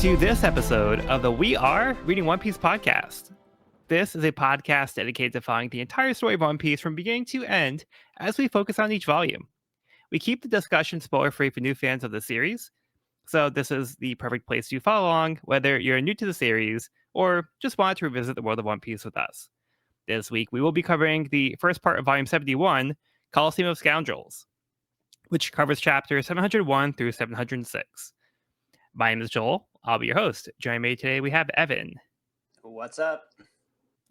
to this episode of the We Are Reading One Piece podcast. This is a podcast dedicated to following the entire story of One Piece from beginning to end as we focus on each volume. We keep the discussion spoiler-free for new fans of the series, so this is the perfect place to follow along, whether you're new to the series or just want to revisit the world of One Piece with us. This week, we will be covering the first part of Volume 71, Coliseum of Scoundrels, which covers chapters 701 through 706. My name is Joel. I'll be your host. Joining me today, we have Evan. What's up?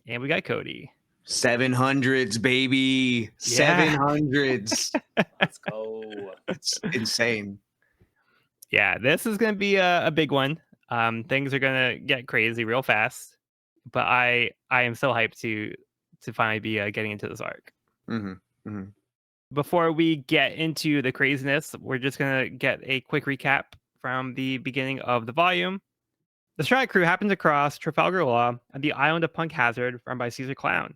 And we got Cody. 700s, baby. Yeah. 700s. Let's go. It's insane. Yeah, this is going to be a big one. Things are going to get crazy real fast. But I am so hyped to finally be getting into this arc. Mm-hmm. Mm-hmm. Before we get into the craziness, we're just going to get a quick recap from the beginning of the volume. The Strike Crew happens across Trafalgar Law at the island of Punk Hazard run by Caesar Clown.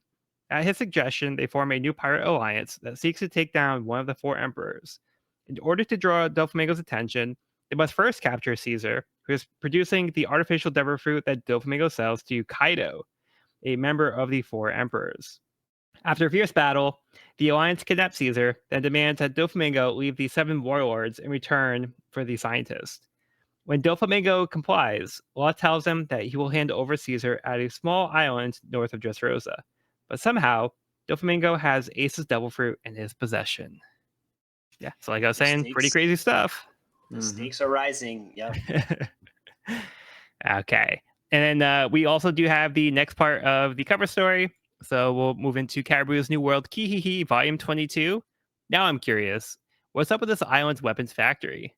At his suggestion, they form a new pirate alliance that seeks to take down one of the four emperors. In order to draw Doflamingo's attention, they must first capture Caesar, who is producing the artificial devil fruit that Doflamingo sells to Kaido, a member of the four emperors. After a fierce battle, the alliance kidnaps Caesar, then demands that Doflamingo leave the seven warlords in return for the scientist. When Doflamingo complies, Law tells him that he will hand over Caesar at a small island north of Dressrosa. But somehow, Doflamingo has Ace's devil fruit in his possession. Yeah, so like I was saying, pretty crazy stuff. The stakes are rising. Yep. Okay. And then we also do have the next part of the cover story. So we'll move into Caribou's New World Kihihi, Volume 22. Now I'm curious, what's up with this island's weapons factory?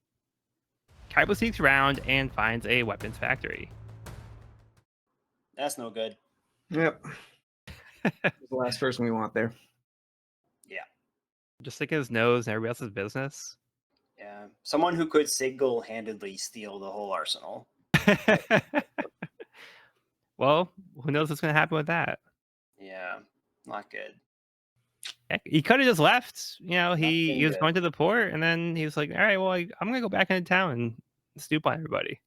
Kyros seeks around and finds a weapons factory. That's no good. Yep. The last person we want there. Yeah. Just stick his nose in everybody else's business. Yeah. Someone who could single-handedly steal the whole arsenal. Well, who knows what's going to happen with that? Yeah. Not good. Heck, he could have just left. You know, he was good. going to the port, and then he was like, all right, well, I'm going to go back into town and stoop on everybody.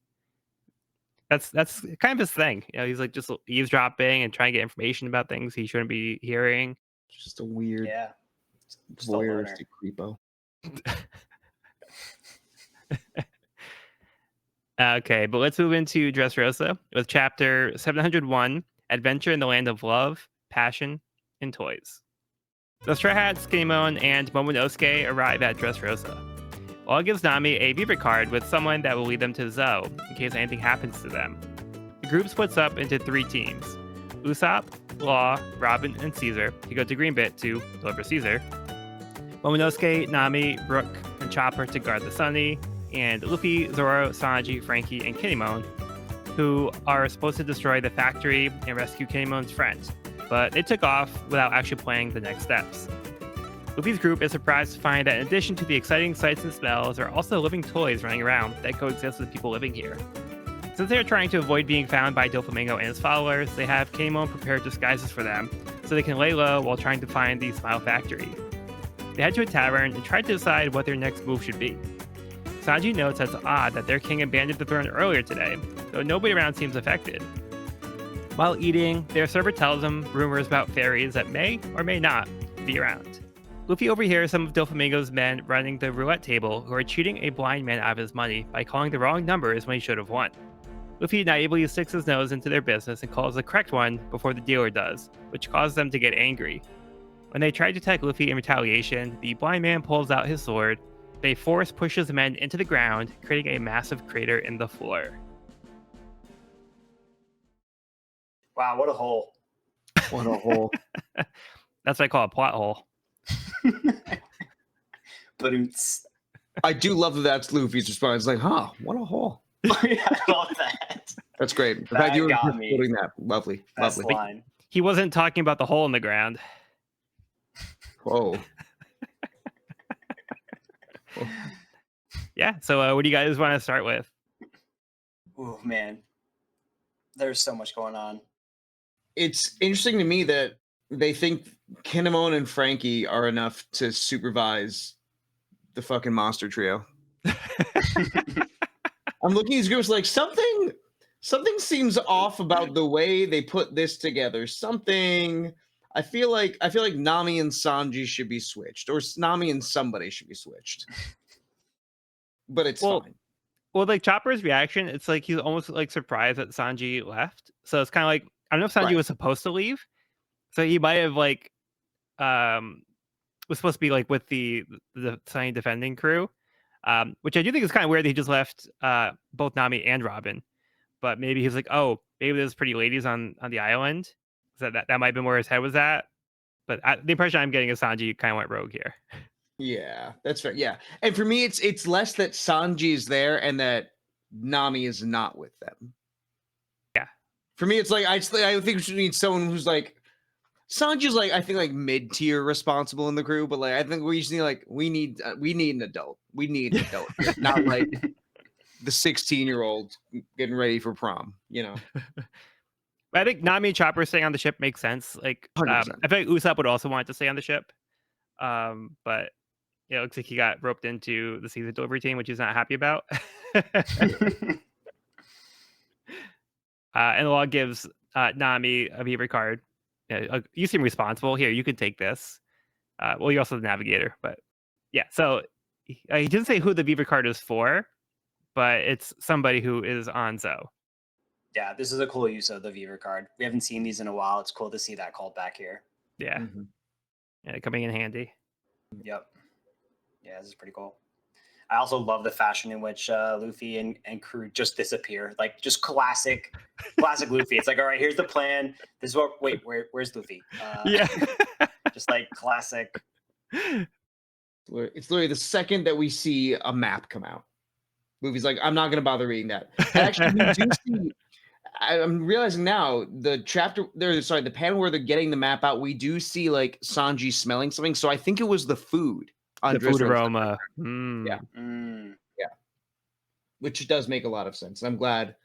That's kind of his thing. You know, he's like just eavesdropping and trying to get information about things he shouldn't be hearing. Just a weird, Yeah. Just a voyeuristic creepo. Okay, but let's move into Dressrosa with chapter 701, Adventure in the Land of Love, Passion, and Toys. The Straw Hats, Kinemon, and Momonosuke arrive at Dressrosa. Law gives Nami a beaver card with someone that will lead them to Zoe in case anything happens to them. The group splits up into three teams. Usopp, Law, Robin, and Caesar to go to Greenbit to deliver Caesar. Momonosuke, Nami, Brook, and Chopper to guard the Sunny, and Luffy, Zoro, Sanji, Frankie, and Kinemon, who are supposed to destroy the factory and rescue Kinemon's friend, but they took off without actually planning the next steps. Luffy's group is surprised to find that in addition to the exciting sights and smells, there are also living toys running around that coexist with people living here. Since they are trying to avoid being found by Doflamingo and his followers, they have Kinemon prepare disguises for them so they can lay low while trying to find the Smile Factory. They head to a tavern and try to decide what their next move should be. Sanji notes that it's odd that their king abandoned the throne earlier today, though nobody around seems affected. While eating, their server tells them rumors about fairies that may or may not be around. Luffy overhears some of Doflamingo's men running the roulette table who are cheating a blind man out of his money by calling the wrong numbers when he should have won. Luffy naively sticks his nose into their business and calls the correct one before the dealer does, which causes them to get angry. When they try to attack Luffy in retaliation, the blind man pulls out his sword. They force pushes the men into the ground, creating a massive crater in the floor. Wow, what a hole. What a hole. That's what I call a plot hole. But I do love that that's Luffy's response. It's like, huh, what a hole. yeah, I love that. That's great. The That fact you were got just me. quoting that. Lovely. That's the Lovely. line. He wasn't talking about the hole in the ground. Whoa. Yeah, so what do you guys want to start with? Oh, man. There's so much going on. It's interesting to me that they think Kinemon and Frankie are enough to supervise the fucking monster trio. I'm looking at these groups like something seems off about the way they put this together. I feel like Nami and Sanji should be switched, or Nami and somebody should be switched. But it's fine. Well, like Chopper's reaction, it's like he's almost like surprised that Sanji left. So it's kind of like I don't know if Sanji was supposed to leave, so he might have like was supposed to be like with the Sunny defending crew, which I do think is kind of weird that he just left both Nami and Robin. But maybe he's like, oh, maybe there's pretty ladies on the island. So that might have been where his head was at. But the impression I'm getting is Sanji kind of went rogue here. Yeah, that's fair. Yeah, and for me, it's less that Sanji is there and that Nami is not with them. Yeah, for me, it's like I think we need someone who's like Sanji's like I think like mid tier responsible in the crew, but like I think we just need like we need an adult. We need an adult, here, not like the 16-year-old getting ready for prom. You know. I think Nami and Chopper staying on the ship makes sense. Like, I feel like Usopp would also want to stay on the ship, but it looks like he got roped into the season delivery team, which he's not happy about. And the law gives Nami a Viva card. You seem responsible. Here, you can take this. Well, you're also the navigator, but yeah. So he didn't say who the Viva card is for, but it's somebody who is on Zo. Yeah, this is a cool use of the Viva card. We haven't seen these in a while. It's cool to see that called back here. Yeah. Yeah, coming in handy. Yep. Yeah, this is pretty cool. I also love the fashion in which Luffy and crew just disappear. Like, just classic Luffy. It's like, all right, here's the plan. This is what. Wait, where's Luffy? Yeah. Just like classic. It's literally the second that we see a map come out. Luffy's like, I'm not going to bother reading that. And actually, we do see. I'm realizing now the panel where they're getting the map out. We do see like Sanji smelling something. So I think it was the food. The food aroma. Yeah. Yeah. Which does make a lot of sense. I'm glad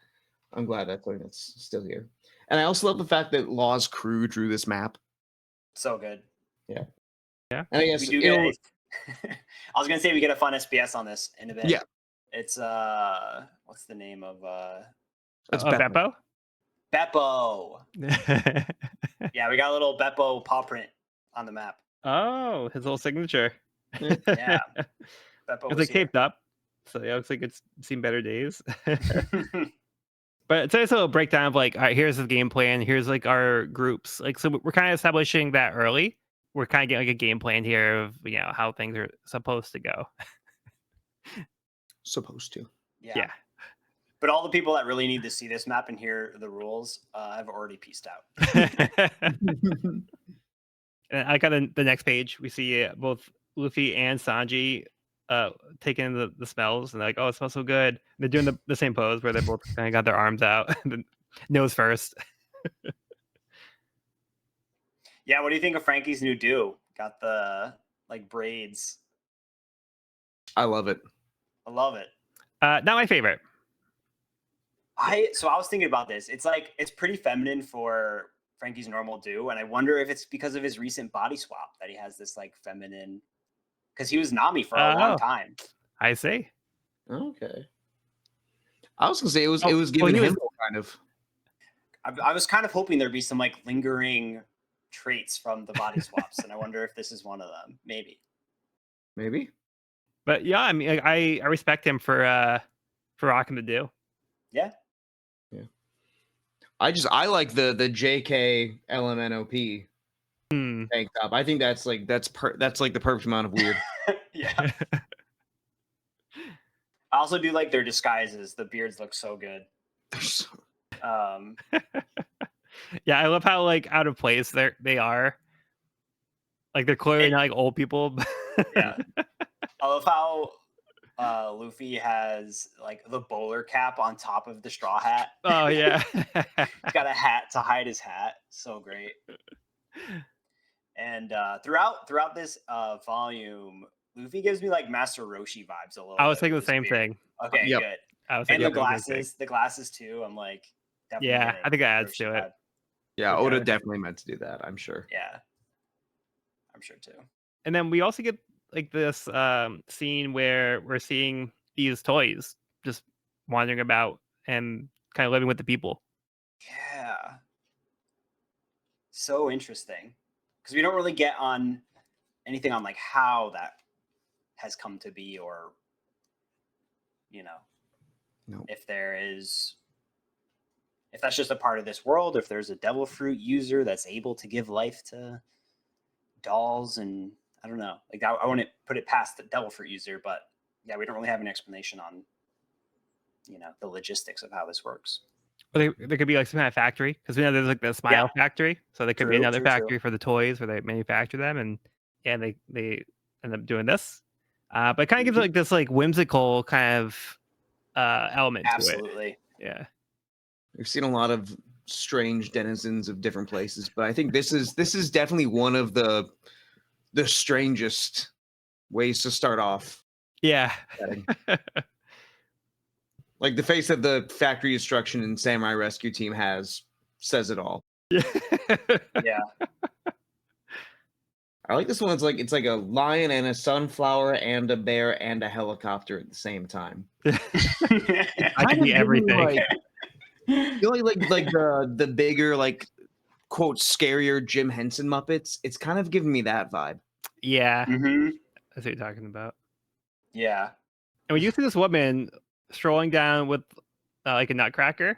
that's something that's still here. And I also love the fact that Law's crew drew this map. So good. Yeah. Yeah. And I guess we do get I was gonna say we get a fun SPS on this in a bit. Yeah. It's what's the name of It's Beppo? Beppo. Yeah, we got a little Beppo paw print on the map. Oh, his little signature. Yeah. Beppo it's like taped up. So yeah, it looks like it's seen better days. But it's nice little breakdown of like, all right, here's the game plan. Here's like our groups. Like, so we're kind of establishing that early. We're kind of getting like a game plan here of, you know, how things are supposed to go. Supposed to. Yeah. But all the people that really need to see this map and hear the rules have already pieced out. And I got the next page. We see both Luffy and Sanji taking the smells and like, oh, it smells so good. And they're doing the same pose where they both kind of got their arms out, nose first. Yeah, what do you think of Frankie's new do? Got the like braids. I love it. I love it. Not my favorite. I was thinking about this. It's like it's pretty feminine for Frankie's normal do, and I wonder if it's because of his recent body swap that he has this like feminine. Because he was Nami for a long time. I see. Okay. I was gonna say it was giving him kind of. I was kind of hoping there'd be some like lingering traits from the body swaps, and I wonder if this is one of them. Maybe. But yeah, I mean, I respect him for rocking the do. Yeah. I like the JK LMNOP tank top. I think that's like the perfect amount of weird. Yeah. I also do like their disguises. The beards look so good. Yeah, I love how like out of place they are. Like they're clearly not like old people. Yeah. I love how Luffy has like the bowler cap on top of the straw hat. Oh yeah. He's got a hat to hide his hat. So great. And throughout this volume, Luffy gives me like Master Roshi vibes a little. I was thinking the same thing. Okay, Yep. good. I was and thinking the glasses too. I'm like, yeah, I think that adds to it. Yeah, Oda definitely meant to do that. I'm sure. Yeah, I'm sure too. And then we also get like this scene where we're seeing these toys just wandering about and kind of living with the people. Yeah. So interesting. Because we don't really get on anything on like how that has come to be, or No. if that's just a part of this world, if there's a devil fruit user that's able to give life to dolls, and I don't know. Like I wouldn't put it past the devil fruit user, but yeah, we don't really have an explanation on the logistics of how this works. Or there could be like some kind of factory, because we know there's like the Smile factory, so there could be another factory for the toys where they manufacture them, and they end up doing this. But it kind of gives like this like whimsical kind of element to it. Absolutely. Yeah. We've seen a lot of strange denizens of different places, but I think this is definitely one of the strangest ways to start off. Yeah. Like the face that the factory destruction and Samurai Rescue Team has says it all. Yeah. I like this one. It's like a lion and a sunflower and a bear and a helicopter at the same time. I can be everything. Like the bigger, like, quote, scarier Jim Henson Muppets. It's kind of giving me that vibe. Yeah. Mm-hmm. That's what you're talking about. Yeah. And when you see this woman strolling down with like a nutcracker,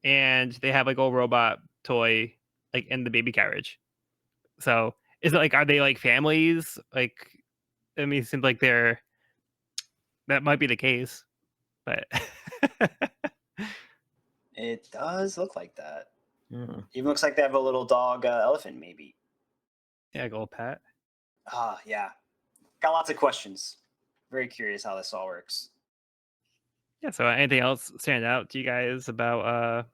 and they have like a robot toy like in the baby carriage. So is it like, are they like families? Like, I mean, it seems like that might be the case, but It does look like that. Yeah. Even looks like they have a little dog elephant, maybe. Yeah, gold pet. Yeah. Got lots of questions. Very curious how this all works. Yeah, so anything else stand out to you guys about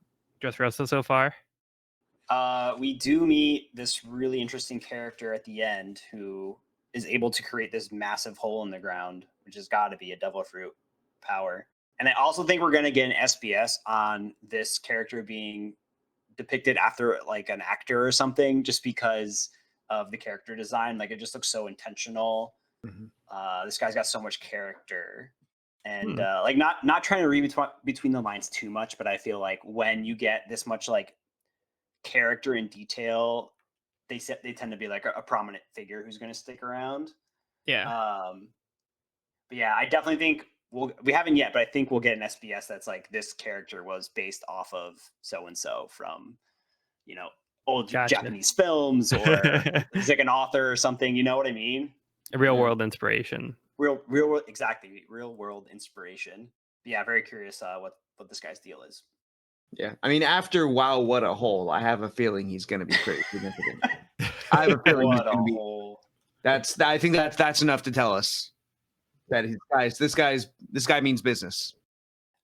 Dressrosa so far? We do meet this really interesting character at the end who is able to create this massive hole in the ground, which has got to be a devil fruit power. And I also think we're going to get an SBS on this character being depicted after like an actor or something, just because of the character design. Like it just looks so intentional. Mm-hmm. This guy's got so much character, and like not trying to read between the lines too much, but I feel like when you get this much like character and detail, they tend to be like a prominent figure who's going to stick around. Yeah. But yeah, I definitely think we haven't yet, but I think we'll get an SBS that's like this character was based off of so and so from old Japanese films, or he's like an author or something. You know what I mean? A real world inspiration. Real world, exactly. Real world inspiration. But yeah, very curious what this guy's deal is. Yeah, I mean, after Wow, What a Hole, I have a feeling he's going to be pretty significant. I have a feeling he's going to be. Hole. I think that's enough to tell us that this guy means business.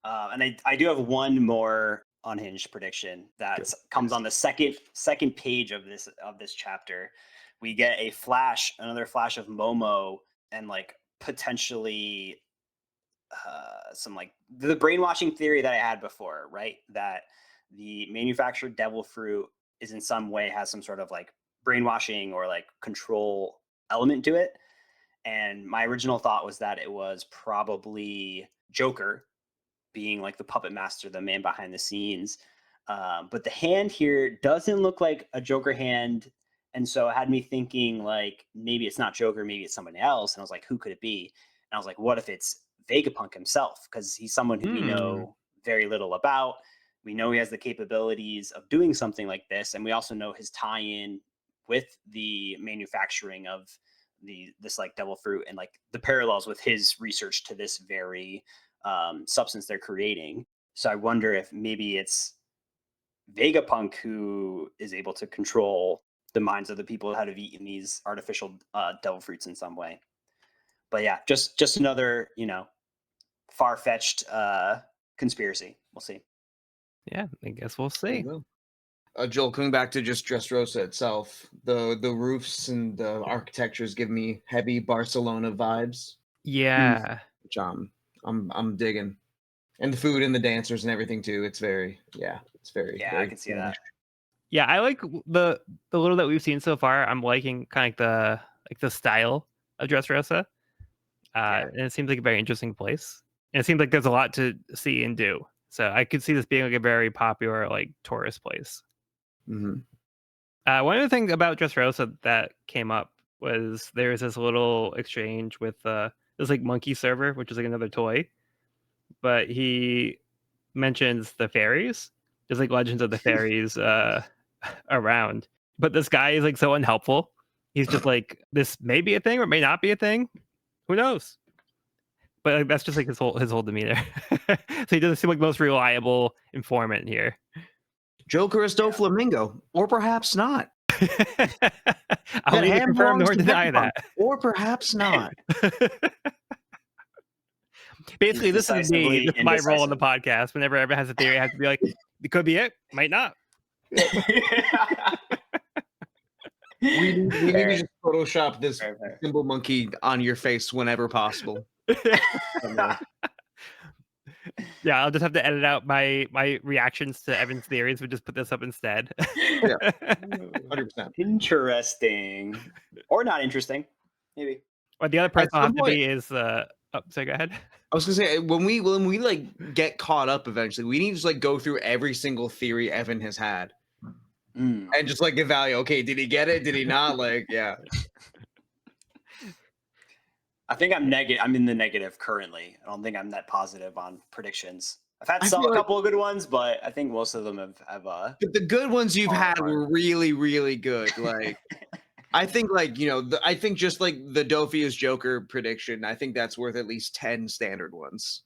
And I do have one more unhinged prediction that comes on the second page of this chapter. We get another flash of Momo, and like potentially some like the brainwashing theory that I had before, right? That the manufactured devil fruit is in some way has some sort of like brainwashing or like control element to it. And my original thought was that it was probably Joker being like the puppet master, the man behind the scenes. But the hand here doesn't look like a Joker hand. And so it had me thinking like, maybe it's not Joker, maybe it's somebody else. And I was like, who could it be? And I was like, what if it's Vegapunk himself? Because he's someone who we know very little about. We know he has the capabilities of doing something like this. And we also know his tie-in with the manufacturing of this like devil fruit, and like the parallels with his research to this very substance they're creating. So I wonder if maybe it's Vegapunk who is able to control the minds of the people that have eaten these artificial devil fruits in some way. But yeah, just another far-fetched conspiracy. We'll see. Yeah, I guess we'll see. Joel, coming back to just Dressrosa itself, the roofs and the architectures give me heavy Barcelona vibes. Yeah, which I'm digging, and the food and the dancers and everything too. It's very yeah. very I can see that. Yeah, I like the little that we've seen so far. I'm liking kind of the style of Dressrosa. And it seems like a very interesting place. And it seems like there's a lot to see and do. So I could see this being like a very popular like tourist place. Mm-hmm. One of the things about Dressrosa that came up was there was this little exchange with this like monkey server, which is like another toy. But he mentions the fairies. There's like legends of the fairies around. But this guy is like so unhelpful. He's just like, this may be a thing or it may not be a thing. Who knows? But like, that's just like his whole demeanor. So he doesn't seem like the most reliable informant here. Joker is Doflamingo, or perhaps not. I'll neither confirm nor deny that. Or perhaps not. Basically, this is me. This is my role on the podcast. Whenever everyone has a theory, I have to be like, it could be it, might not. We need to just Photoshop this symbol monkey on your face whenever possible. Yeah, I'll just have to edit out my reactions to Evan's theories. We just put this up instead. Yeah, 100%. Interesting, or not interesting, maybe. Or the other person I'll have to be is. Oh, sorry, go ahead. I was gonna say when we like get caught up eventually, we need to just like go through every single theory Evan has had, and just like evaluate. Okay, did he get it? Did he not? Like, yeah. I think I'm negative. I'm in the negative currently. I don't think I'm that positive on predictions. I've had a couple of good ones, but I think most of them have but the good ones you've had were really, really good. Like, I think, like, you know, I think just like the Dophius Joker prediction, I think that's worth at least 10 standard ones.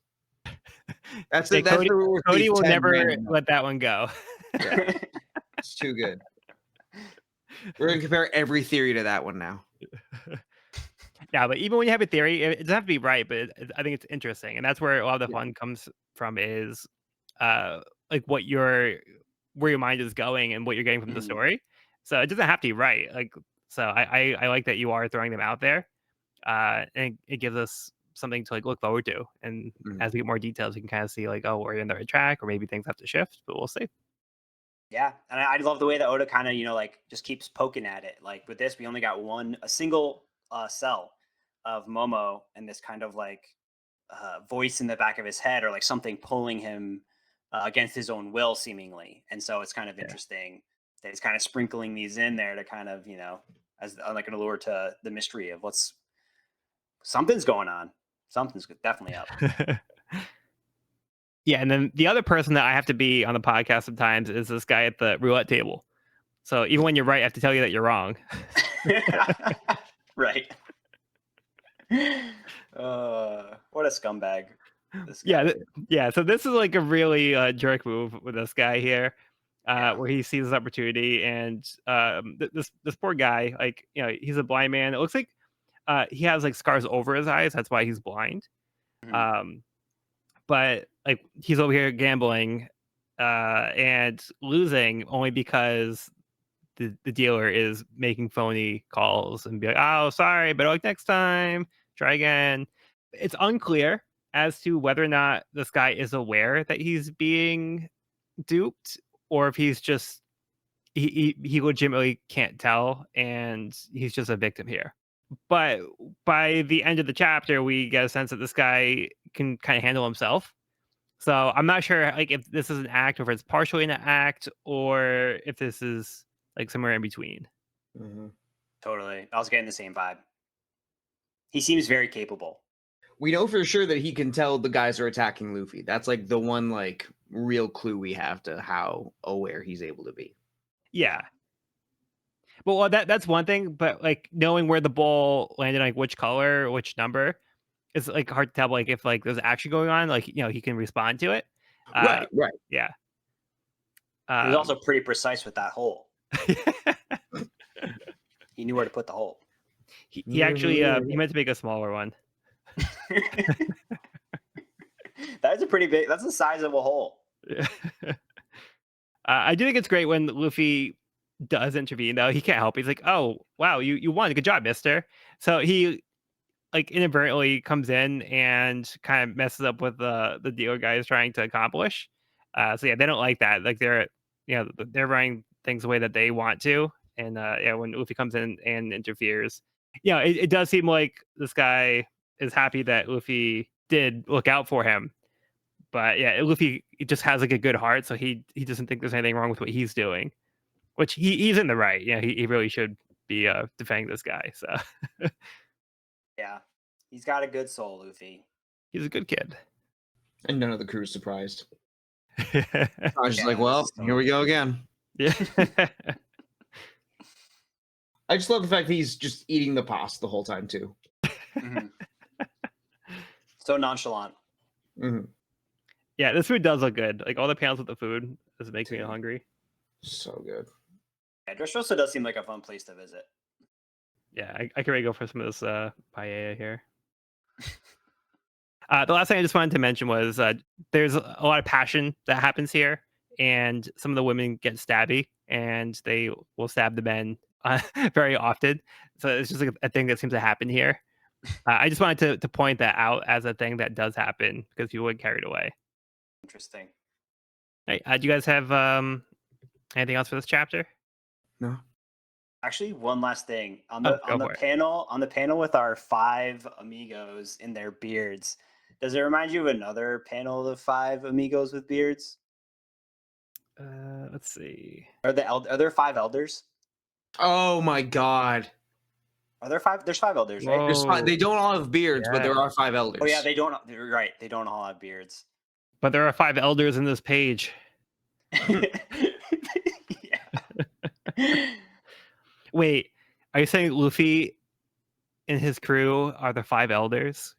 Cody will never let that one go. Yeah. It's too good. We're gonna compare every theory to that one now. Yeah, but even when you have a theory, it doesn't have to be right, but I think it's interesting, and that's where a lot of the fun comes from. Is like where your mind is going and what you're getting from the story. So it doesn't have to be right. Like, so I like that you are throwing them out there, and it gives us something to like look forward to. And as we get more details, we can kind of see like, oh, we're in the right track, or maybe things have to shift, but we'll see. Yeah, and I love the way that Oda kind of, you know, like just keeps poking at it. Like with this, we only got a single cell of Momo, and this kind of like voice in the back of his head, or like something pulling him against his own will, seemingly. And so it's kind of interesting that he's kind of sprinkling these in there to kind of, you know, as like an allure to the mystery of something's going on. Something's definitely up. Yeah, and then the other person that I have to be on the podcast sometimes is this guy at the roulette table. So even when you're right, I have to tell you that you're wrong. Right. What a scumbag. Yeah. So this is like a really jerk move with this guy here, where he sees this opportunity, and this poor guy, like, you know, he's a blind man. It looks like he has like scars over his eyes. That's why he's blind. But like he's over here gambling and losing only because the dealer is making phony calls and be like, oh, sorry, but like next time, try again. It's unclear as to whether or not this guy is aware that he's being duped, or if he's just he legitimately can't tell and he's just a victim here. But by the end of the chapter, we get a sense that this guy can kind of handle himself. So I'm not sure like if this is an act, or if it's partially an act, or if this is like somewhere in between. Totally. I was getting the same vibe. He seems very capable. We know for sure that he can tell the guys are attacking Luffy. That's like the one like real clue we have to how aware he's able to be. Yeah. But well, that's one thing, but like knowing where the ball landed, like which color, which number, is like hard to tell. Like if like there's action going on, like, you know, he can respond to it. Right. Yeah. He was also pretty precise with that hole. He knew where to put the hole. He actually he meant to make a smaller one. That's a pretty big. That's the size of a hole. I do think it's great when Luffy does intervene, though. He can't help. He's like, "Oh, wow, you won. Good job, mister." So he like inadvertently comes in and kind of messes up with the dealer guy is trying to accomplish. So yeah, they don't like that. Like they're running things the way that they want to. And when Luffy comes in and interferes, it does seem like this guy is happy that Luffy did look out for him. But yeah, Luffy just has like a good heart, so he doesn't think there's anything wrong with what he's doing, which he's in the right. Yeah, he really should be defending this guy. So Yeah, he's got a good soul, Luffy. he's a good kid. And none of the crew's surprised. Yeah. I was just Yeah, like, well, this is here we go again. I just love the fact that he's just eating the pasta the whole time too. Mhm. So nonchalant. Mhm. Yeah, this food does look good. Like all the panels with the food, this makes me hungry. So good. Yeah, Dressrosa does seem like a fun place to visit. Yeah, I can really go for some of this paella here. The last thing I just wanted to mention was there's a lot of passion that happens here, and some of the women get stabby, and they will stab the men very often. So it's just like a thing that seems to happen here. I just wanted to point that out as a thing that does happen because people get carried away. Interesting. Hey, do you guys have anything else for this chapter? No. Actually, one last thing on Oh, the go on the for it. panel with our 5 amigos in their beards. Does it remind you of another panel of 5 amigos with beards? Let's see. Are there 5 elders? Oh my god. Are there 5? There's 5 elders, right? There's five, they Whoa. don't all have beards, but there Yeah. are 5 elders. Oh yeah, they don't. You're right. They don't all have beards. But there are 5 elders in this page. Yeah. Wait, are you saying Luffy and his crew are the 5 elders?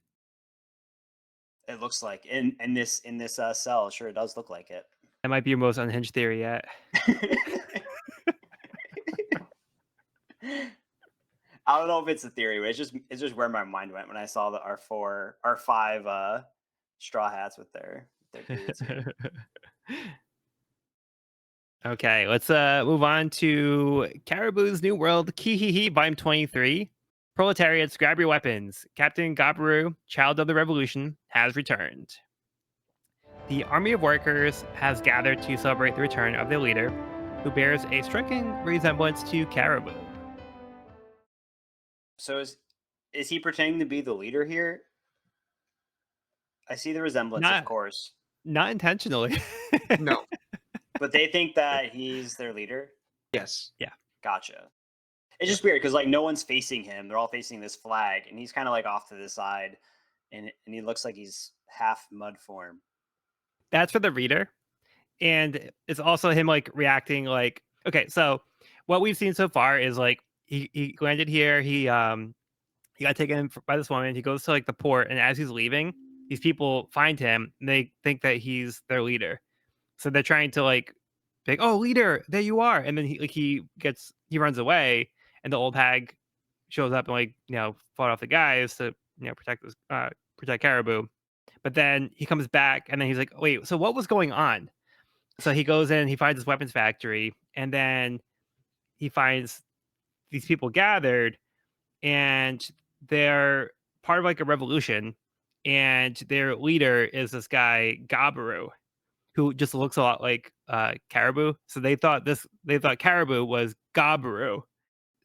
It looks like in this cell, sure it does look like it. That might be your most unhinged theory yet. I don't know if it's a theory, but it's just where my mind went when I saw our 5 straw hats with their beards here. Okay, let's move on to Caribou's New World, Kihihi, Volume 23. Proletariats, grab your weapons. Captain Gabaru, child of the revolution, has returned. The army of workers has gathered to celebrate the return of their leader, who bears a striking resemblance to Caribou. So is he pretending to be the leader here? I see the resemblance, Not- of course, Not intentionally. No. but they think that he's their leader. Yes. Gotcha. It's just weird because like no one's facing him; they're all facing this flag, and he's kind of like off to the side, and he looks like he's half mud form. That's for the reader, and it's also him like reacting like, okay, so what we've seen so far is like he landed here, he got taken by this woman, he goes to like the port, and as he's leaving, these people find him and they think that he's their leader, so they're trying to like be like, oh, leader, there you are, and then he runs away, and the old hag shows up and like fought off the guys to protect Caribou. But then he comes back and then he's like, wait, so what was going on? So he goes in, he finds this weapons factory, and then he finds these people gathered, and they're part of like a revolution, and their leader is this guy Gabaru, who just looks a lot like Caribou. So they thought Caribou was Gabaru.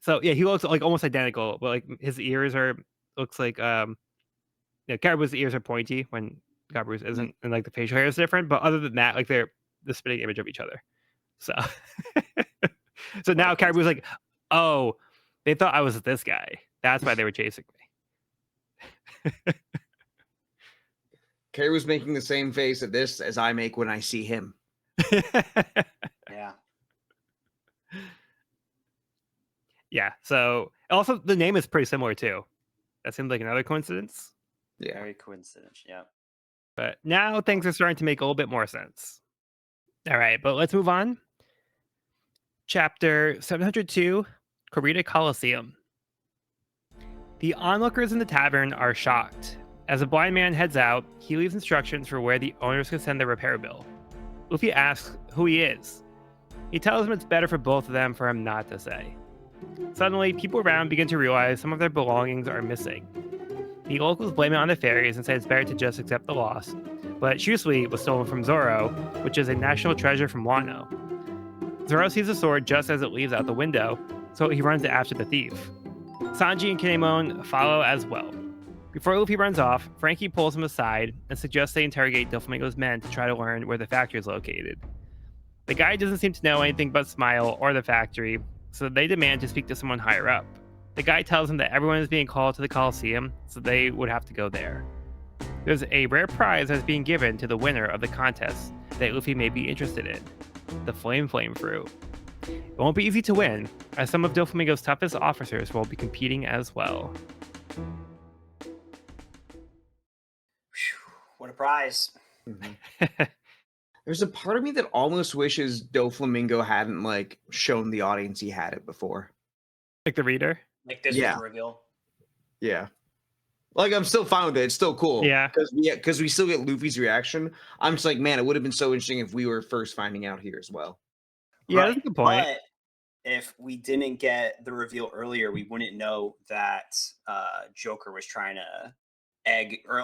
So yeah, he looks like almost identical, but like his ears looks like Caribou's ears are pointy when Gabaru's isn't, and like the facial hair is different. But other than that, like they're the spitting image of each other. So, so now Caribou's like, oh, they thought I was this guy. That's why they were chasing me. Caribou's making the same face at this as I make when I see him. Yeah. Yeah. So also the name is pretty similar too. That seems like another coincidence. Yeah. Very coincidence. Yeah. But now things are starting to make a little bit more sense. All right, but let's move on. Chapter 702, Corrida Coliseum. The onlookers in the tavern are shocked. As a blind man heads out, he leaves instructions for where the owners can send their repair bill. Luffy asks who he is. He tells him it's better for both of them for him not to say. Suddenly, people around begin to realize some of their belongings are missing. The locals blame it on the fairies and say it's better to just accept the loss, but Shusui was stolen from Zoro, which is a national treasure from Wano. Zoro sees the sword just as it leaves out the window, so he runs after the thief. Sanji and Kinemon follow as well. Before Luffy runs off, Frankie pulls him aside and suggests they interrogate Doflamingo's men to try to learn where the factory is located. The guy doesn't seem to know anything but Smile or the factory, so they demand to speak to someone higher up. The guy tells them that everyone is being called to the Coliseum, so they would have to go there. There's a rare prize that's being given to the winner of the contest that Luffy may be interested in, the Flame Fruit. It won't be easy to win, as some of Doflamingo's toughest officers will be competing as well. What a prize. Mm-hmm. There's a part of me that almost wishes Doflamingo hadn't like shown the audience he had it before. Like the reader? Like this was the reveal. Yeah. Like I'm still fine with it. It's still cool. Yeah. Because we still get Luffy's reaction. I'm just like, man, it would have been so interesting if we were first finding out here as well. Yeah, that's a good point. But if we didn't get the reveal earlier, we wouldn't know that Joker was trying to egg or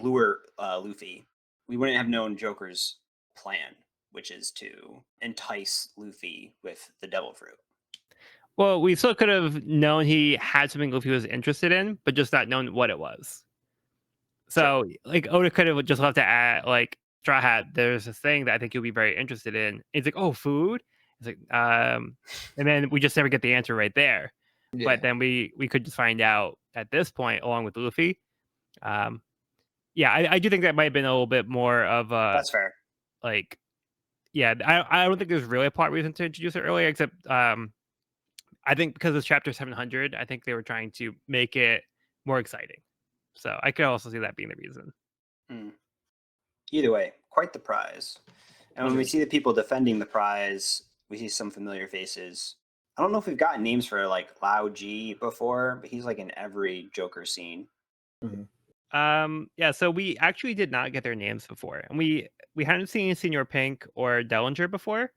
lure Luffy. We wouldn't have known Joker's plan, which is to entice Luffy with the devil fruit. Well, we still could have known he had something Luffy was interested in, but just not known what it was. So, like, Oda could have just left to add, like, Straw Hat, there's this thing that I think you'll be very interested in. It's like, oh, food? It's like, and then we just never get the answer right there. Yeah. But then we could just find out at this point, along with Luffy. Yeah, I do think that might have been a little bit more of a... That's fair. Like, yeah, I don't think there's really a plot reason to introduce it earlier, except... I think because it's chapter 700, I think they were trying to make it more exciting. So I could also see that being the reason. Either way, quite the prize. And when we see the people defending the prize, we see some familiar faces. I don't know if we've gotten names for like Lao G before, but he's like in every Joker scene. Mm-hmm. Yeah, so we actually did not get their names before. And we hadn't seen Senor Pink or Dellinger before.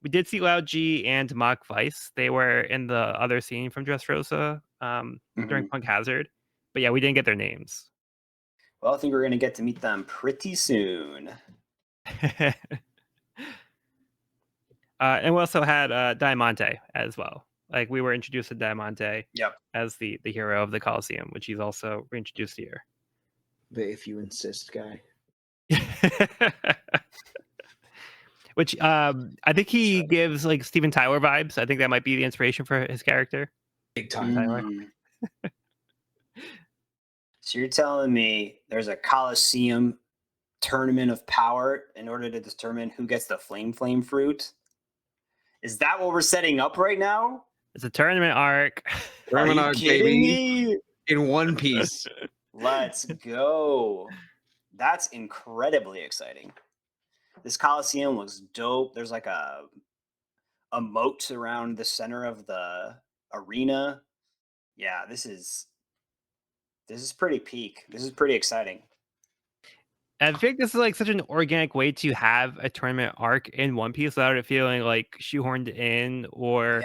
We did see Lao G and Mach Weiss. They were in the other scene from Dressrosa during Punk Hazard. But yeah, we didn't get their names. Well, I think we're going to get to meet them pretty soon. And we also had Diamante as well. Like, we were introduced to Diamante as the hero of the Coliseum, which he's also reintroduced here. The if you insist guy. Which I think he gives like Steven Tyler vibes. I think that might be the inspiration for his character. Big time Tyler. So you're telling me there's a Coliseum tournament of power in order to determine who gets the flame fruit? Is that what we're setting up right now? It's a tournament arc. Tournament arc, baby. In One Piece. Let's go. That's incredibly exciting. This Coliseum looks dope. There's like a moat around the center of the arena. Yeah, this is pretty peak. This is pretty exciting. I think this is like such an organic way to have a tournament arc in One Piece without it feeling like shoehorned in or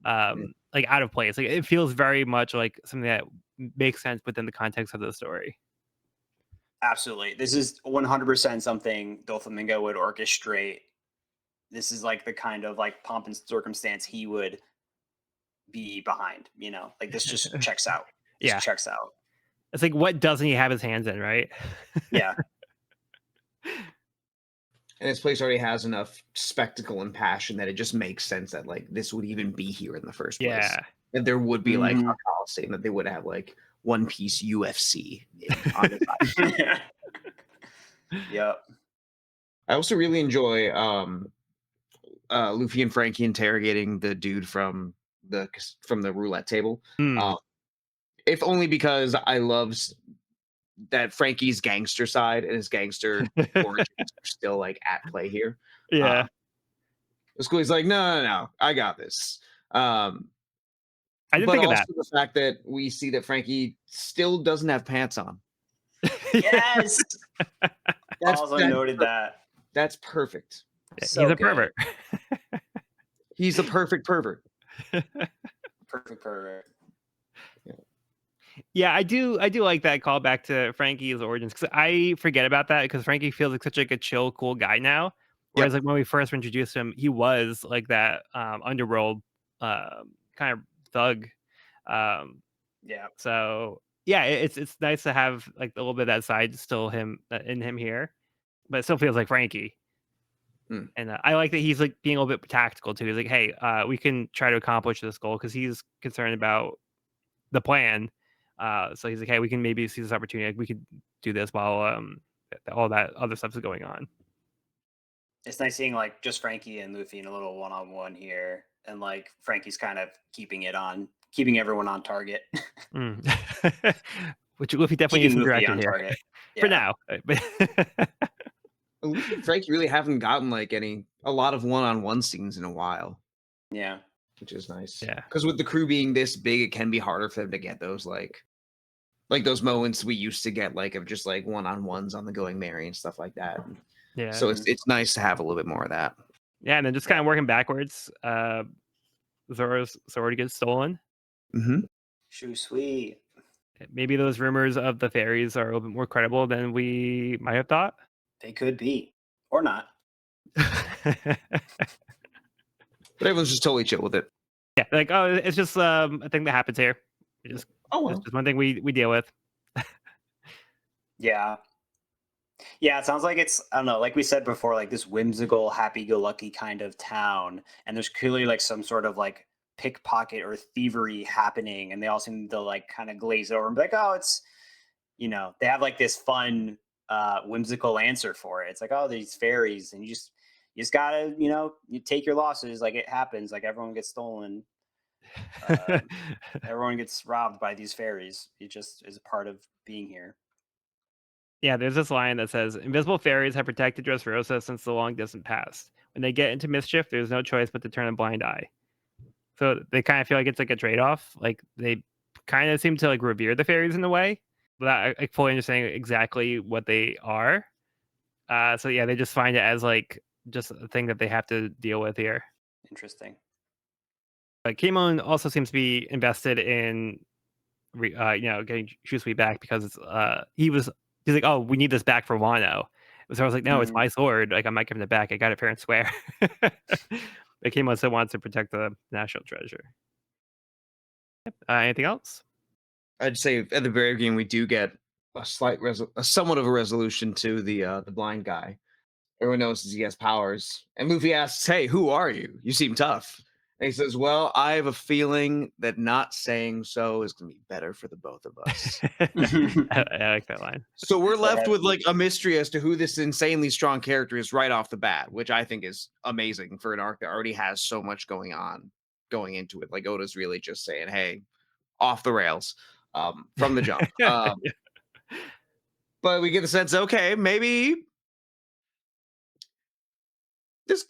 like out of place. Like, it feels very much like something that makes sense within the context of the story. Absolutely. This is 100% something Doflamingo would orchestrate. This is like the kind of like pomp and circumstance he would be behind, you know? Like, this just checks out. This checks out. It's like, what doesn't he have his hands in, right? Yeah. And this place already has enough spectacle and passion that it just makes sense that like this would even be here in the first place. Yeah. That there would be like a Coliseum, that they would have like One Piece UFC on the side. Yep. I also really enjoy Luffy and Frankie interrogating the dude from the roulette table. If only because I love that Frankie's gangster side and his gangster origins are still like at play here. Yeah. It's cool. He's like, no, I got this. I didn't think of that. The fact that we see that Frankie still doesn't have pants on. Yes. I also noted that. That's perfect. So he's a pervert. He's a perfect pervert. Perfect pervert. Yeah, I do like that callback to Frankie's origins, because I forget about that, because Frankie feels like such like a chill, cool guy now. Whereas like when we first introduced him, he was like that underworld kind of thug. So yeah, it's nice to have like a little bit of that side still in him here, but it still feels like Frankie. Hmm. And I like that he's like being a little bit tactical too. He's like, hey, we can try to accomplish this goal because he's concerned about the plan. So he's like, hey, we can maybe see this opportunity. Like, we could do this while all that other stuff is going on. It's nice seeing like just Frankie and Luffy in a little one-on-one here, and like Frankie's kind of keeping everyone on target. Mm. Which Luffy definitely needs Keeping some Luffy direction on here target. for Yeah. now. But Luffy and Frankie really haven't gotten like a lot of one-on-one scenes in a while, Yeah. which is nice. Yeah. Because with the crew being this big, it can be harder for them to get those like those moments we used to get like of just like one-on-ones on the Going Merry and stuff like that. yeah. So it's nice to have a little bit more of that. Yeah, and then just kind of working backwards. Zoro's sword gets stolen. Mm-hmm. Shoo sweet. Maybe those rumors of the fairies are a little bit more credible than we might have thought. They could be. Or not. But everyone's just totally chill with it. Yeah, like, oh, it's just a thing that happens here. It's Oh just one thing we deal with. Yeah. Yeah, it sounds like it's, I don't know, like we said before, like this whimsical, happy-go-lucky kind of town, and there's clearly like some sort of like pickpocket or thievery happening, and they all seem to like kind of glaze over and be like, oh, it's, they have like this fun, whimsical answer for it. It's like, oh, these fairies, and you just gotta, you take your losses, like it happens, like everyone gets stolen, everyone gets robbed by these fairies. It just is a part of being here. Yeah, there's this line that says, invisible fairies have protected Dressrosa since the long distant past. When they get into mischief, there's no choice but to turn a blind eye. So they kind of feel like it's like a trade-off. Like they kind of seem to like revere the fairies in a way, without like fully understanding exactly what they are. So yeah, they just find it as like just a thing that they have to deal with here. Interesting. But Kimon also seems to be invested in, getting Shusui back because it's he's like, oh, we need this back for Wano. So I was like, no, it's my sword. Like, I'm not giving it back. I got it fair and square. But Kimon still wants to protect the national treasure. Yep. Anything else? I'd say at the very beginning we do get a somewhat of a resolution to the blind guy. Everyone knows he has powers, and Luffy asks, "Hey, who are you? You seem tough." And he says, "Well, I have a feeling that not saying so is going to be better for the both of us." I like that line. So we're left with like a mystery as to who this insanely strong character is right off the bat, which I think is amazing for an arc that already has so much going on going into it. Like Oda's really just saying, "Hey, off the rails." From the jump. But we get the sense, okay, maybe this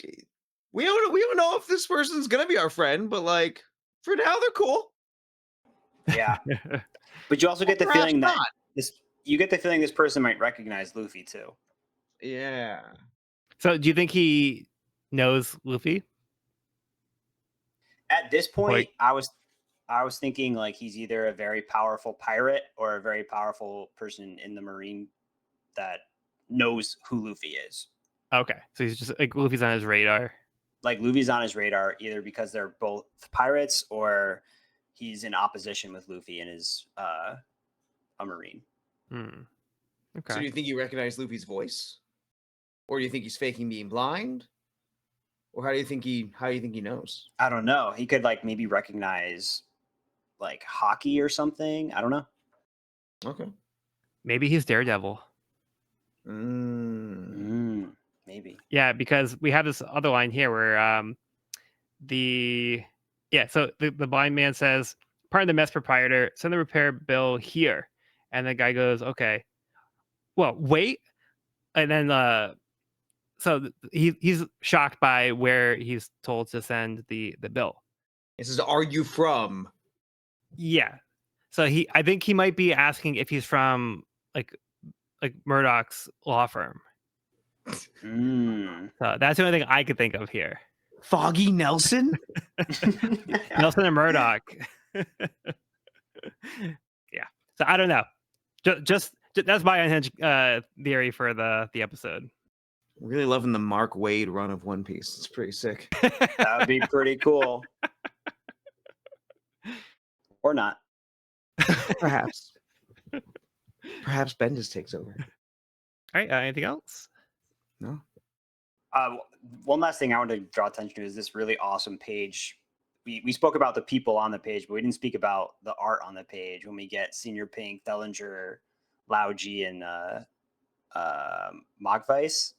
we don't know if this person's gonna be our friend, but like for now they're cool. Yeah. But you also get the Perhaps feeling that not. this person might recognize Luffy too. Yeah. So do you think he knows Luffy? At this point, Like- I was thinking like he's either a very powerful pirate or a very powerful person in the Marine that knows who Luffy is. Okay, so he's just like Luffy's on his radar. Like Luffy's on his radar either because they're both pirates or he's in opposition with Luffy and is a Marine. Okay. So do you think you recognize Luffy's voice? Or do you think he's faking being blind? Or how do you think he knows? I don't know. He could like maybe recognize like hockey or something. I don't know. Okay. Maybe he's Daredevil. Maybe. Yeah, because we have this other line here where so the blind man says, pardon the mess proprietor, send the repair bill here. And the guy goes, okay. Well, wait. And then so he's shocked by where he's told to send the bill. It says, "Are you from?" Yeah. So I think he might be asking if he's from like Murdoch's law firm. So that's the only thing I could think of here. Foggy Nelson? Nelson and Murdoch. Yeah. So I don't know. Just that's my unhinged theory for the episode. Really loving the Mark Wade run of One Piece. It's pretty sick. That would be pretty cool. Or not. Perhaps. Perhaps Bendis takes over. All right. Anything else? No. One last thing I want to draw attention to is this really awesome page. We spoke about the people on the page, but we didn't speak about the art on the page when we get Senior Pink, Thelinger, Lauji, and Machweiss.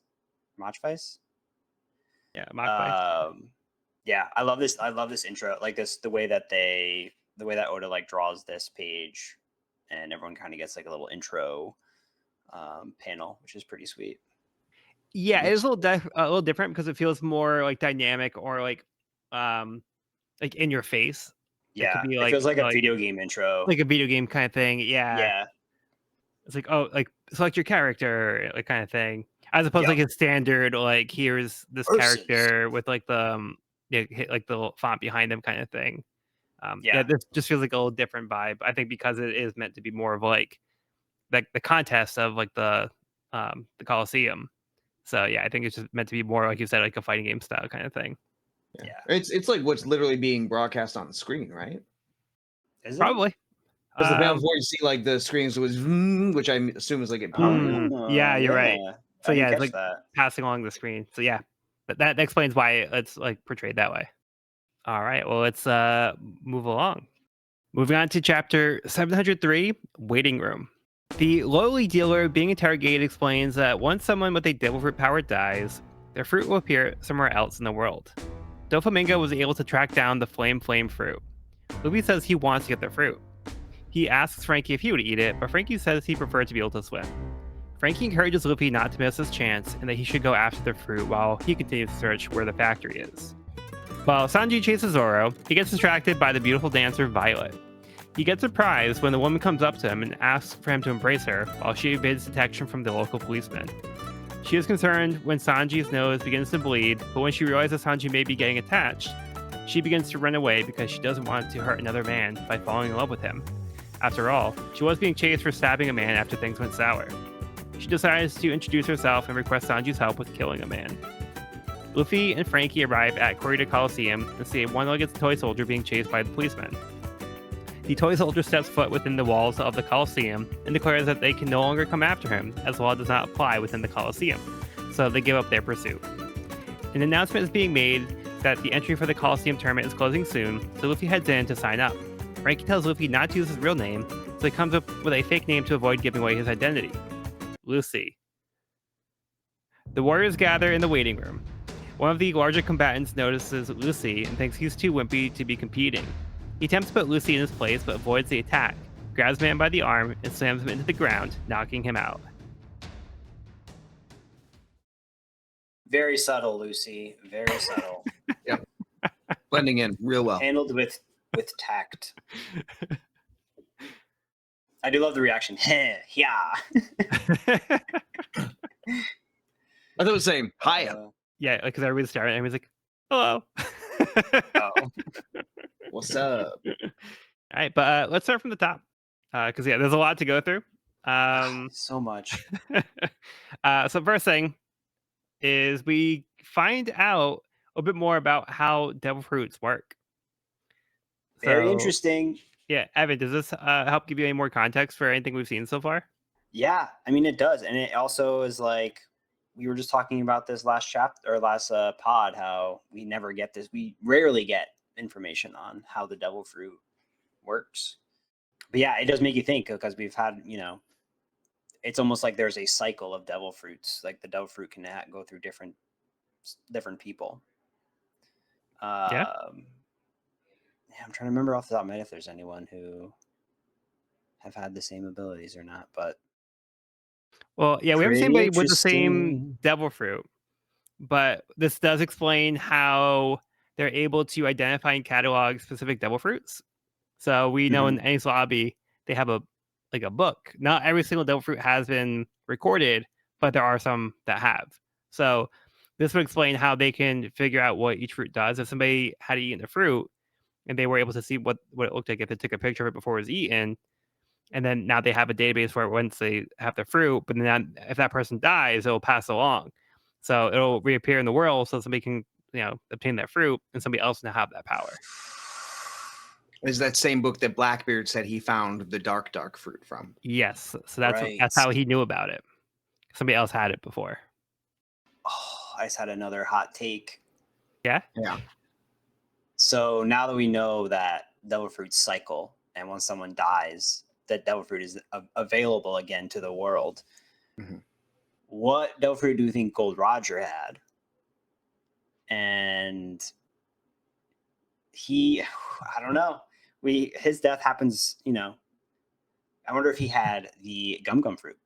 Yeah, Mach Yeah, I love this. I love this intro. Like the way that Oda like draws this page, and everyone kind of gets like a little intro panel, which is pretty sweet. Yeah, it is a little different because it feels more like dynamic or like in your face. Yeah, could be it feels like a video game intro, like a video game kind of thing. Yeah, it's like, oh, like select your character, like kind of thing, as opposed to like a standard like here's this character with like the like the font behind them kind of thing. This just feels like a little different vibe. I think because it is meant to be more of like the contest of like the Coliseum. So yeah, I think it's just meant to be more, like you said, like a fighting game style kind of thing. Yeah. It's like what's literally being broadcast on the screen, right? Is it? Probably. Because the before you see like the screens was, which I assume is like it. Yeah, you're right. So yeah, it's like that. passing along the screen. So yeah, but that explains why it's like portrayed that way. All right, well let's move along. Moving on to chapter 703, Waiting Room. The lowly dealer being interrogated explains that once someone with a devil fruit power dies, their fruit will appear somewhere else in the world. Doflamingo was able to track down the flame fruit. Luffy says he wants to get the fruit. He asks Frankie if he would eat it, but Frankie says he preferred to be able to swim. Frankie encourages Luffy not to miss his chance and that he should go after the fruit while he continues to search where the factory is. While Sanji chases Zoro, he gets distracted by the beautiful dancer Violet. He gets surprised when the woman comes up to him and asks for him to embrace her while she evades detection from the local policeman. She is concerned when Sanji's nose begins to bleed, but when she realizes Sanji may be getting attached, she begins to run away because she doesn't want to hurt another man by falling in love with him. After all, she was being chased for stabbing a man after things went sour. She decides to introduce herself and request Sanji's help with killing a man. Luffy and Frankie arrive at Corrida Coliseum and see a one-legged toy soldier being chased by the policeman. The toy soldier steps foot within the walls of the Coliseum and declares that they can no longer come after him, as the law does not apply within the Coliseum, so they give up their pursuit. An announcement is being made that the entry for the Coliseum tournament is closing soon, so Luffy heads in to sign up. Frankie tells Luffy not to use his real name, so he comes up with a fake name to avoid giving away his identity. Lucy. The warriors gather in the waiting room. One of the larger combatants notices Lucy and thinks he's too wimpy to be competing. He attempts to put Lucy in his place, but avoids the attack, grabs the man by the arm, and slams him into the ground, knocking him out. Very subtle, Lucy. Very subtle. Yep. Blending in real well. Handled with tact. I do love the reaction. Yeah. I thought it was saying hiya. Yeah, because everybody's staring at him. He's like, hello. Oh. What's up? All right, but let's start from the top. Because there's a lot to go through. So much. So first thing is we find out a bit more about how devil fruits work. Very interesting. Yeah, Evan, does this help give you any more context for anything we've seen so far? Yeah, I mean it does, and it also is like we were just talking about this last chapter or last pod. How we never get this. We rarely get information on how the devil fruit works. But yeah, it does make you think because we've had, it's almost like there's a cycle of devil fruits. Like the devil fruit can go through different people. Yeah, I'm trying to remember off the top of my head if there's anyone who have had the same abilities or not. But well, yeah, we haven't seen anybody with the same devil fruit, but this does explain how they're able to identify and catalog specific devil fruits. So we know in Enies Lobby they have a book. Not every single devil fruit has been recorded, but there are some that have. So this would explain how they can figure out what each fruit does. If somebody had eaten the fruit and they were able to see what it looked like if they took a picture of it before it was eaten, and then now they have a database where once they have the fruit, but then if that person dies, it'll pass along. So it'll reappear in the world so somebody can obtain that fruit and somebody else will have that power. Is that same book that Blackbeard said he found the dark fruit from? Yes. So that's Right. how he knew about it. Somebody else had it before. Oh, I just had another hot take. Yeah. Yeah. So now that we know that devil fruits cycle, and when someone dies, that devil fruit is available again to the world. Mhm. What devil fruit do you think Gold Roger had? And I don't know. His death happens, I wonder if he had the gum fruit,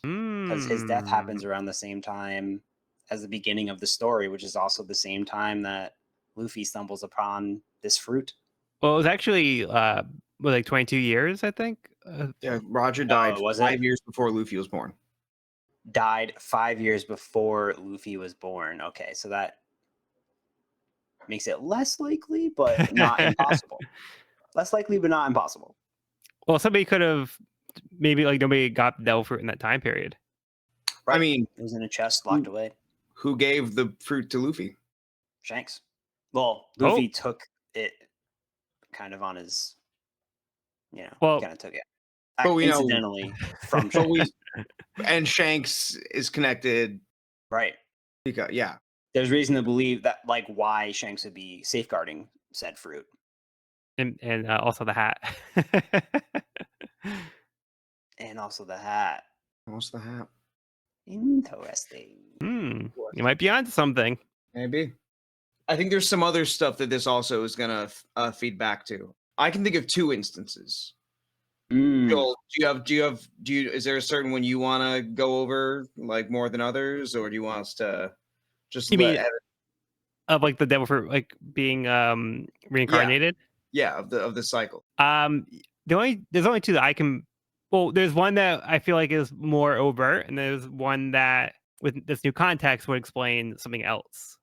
because his death happens around the same time as the beginning of the story, which is also the same time that Luffy stumbles upon this fruit. Well, it was actually like 22 years, I think. Yeah, Roger died was 5 it? years before Luffy was born. Died 5 years before Luffy was born. Okay, so that makes it less likely, but not impossible. Less likely, but not impossible. Well, somebody could have maybe like nobody got the devil fruit in that time period. Right. I mean, it was in a chest locked away. who gave the fruit to Luffy? Shanks. Well, Luffy took it kind of on his, Well, kind of took it but we know- incidentally from But Shanks. and Shanks is connected Right. because There's reason to believe that, like, why Shanks would be safeguarding said fruit. and also the hat. And also the hat. What's the hat? Interesting. You might be onto something. Maybe. I think there's some other stuff that this also is gonna feed back to. I can think of 2 instances. Joel, is there a certain one you want to go over like more than others, or do you want us to just You let mean Evan- of like the devil fruit like being reincarnated? of the cycle? There's only 2 that I can. Well, there's one that I feel like is more overt, and there's one that with this new context would explain something else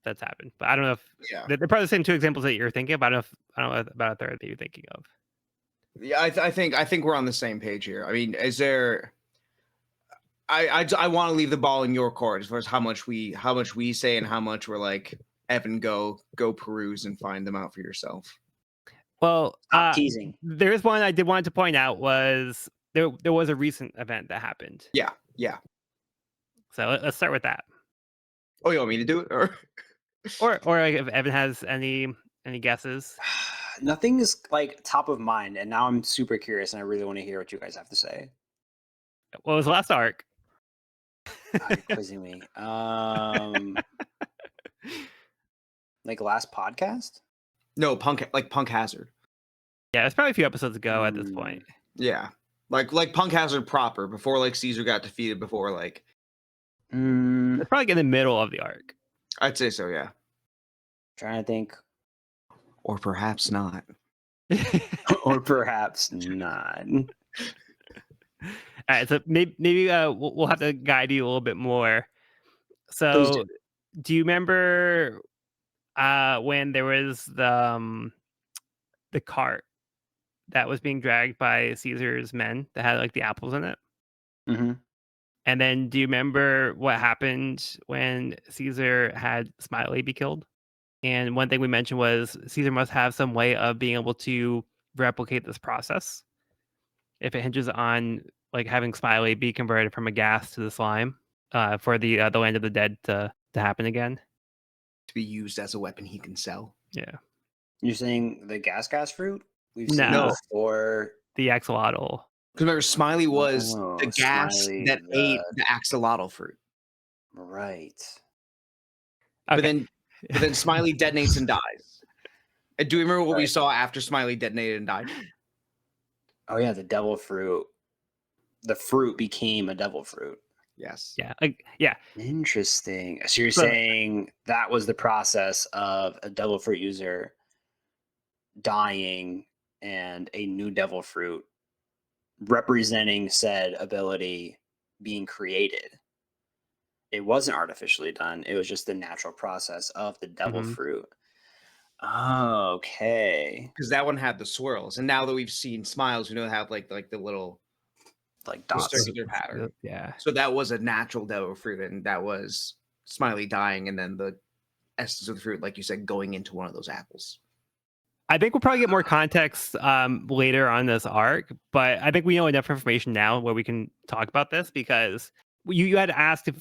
that's happened. But I don't know if they're probably the same 2 examples that you're thinking about. I don't know about a third that you're thinking of. Yeah, I think we're on the same page here. I mean, is there? I want to leave the ball in your court as far as how much we say and how much we're like, Evan, go peruse and find them out for yourself. Well, Stop teasing. there is one I did want to point out was there was a recent event that happened. Yeah. So let's start with that. Oh, you want me to do it, or like if Evan has any guesses? Nothing is like top of mind, and now I'm super curious, and I really want to hear what you guys have to say. Well, it was the last arc. You're quizzing me. Like last podcast? no Punk Hazard? Yeah, it's probably a few episodes ago at this point. Yeah, like Punk Hazard proper, before like Caesar got defeated, before like. It's probably in the middle of the arc. I'd say so, yeah. Trying to think. Or perhaps not. Or perhaps not. All right, so maybe we'll have to guide you a little bit more. So, do you remember when there was the cart that was being dragged by Caesar's men that had like the apples in it? Mm-hmm. And then, do you remember what happened when Caesar had Smiley be killed? And one thing we mentioned was Caesar must have some way of being able to replicate this process if it hinges on like having Smiley be converted from a gas to the slime for the land of the dead to happen again. To be used as a weapon he can sell. Yeah. You're saying the gas fruit? We've seen No. before. The axolotl. Because remember, Smiley was the gas Smiley, that ate the axolotl fruit. Right. Okay. But then Smiley detonates and dies. And do you remember what we saw after Smiley detonated and died? Oh yeah, the devil fruit. The fruit became a devil fruit. Yes. Yeah. Interesting. So you're saying that was the process of a devil fruit user dying and a new devil fruit representing said ability being created. It wasn't artificially done. It was just the natural process of the devil fruit. Oh, okay. Because that one had the swirls, and now that we've seen Smiles, we know they have like the little like dots, circular pattern. Yeah. So that was a natural devil fruit, and that was Smiley dying, and then the essence of the fruit, like you said, going into one of those apples. I think we'll probably get more context later on this arc, but I think we know enough information now where we can talk about this because you had asked if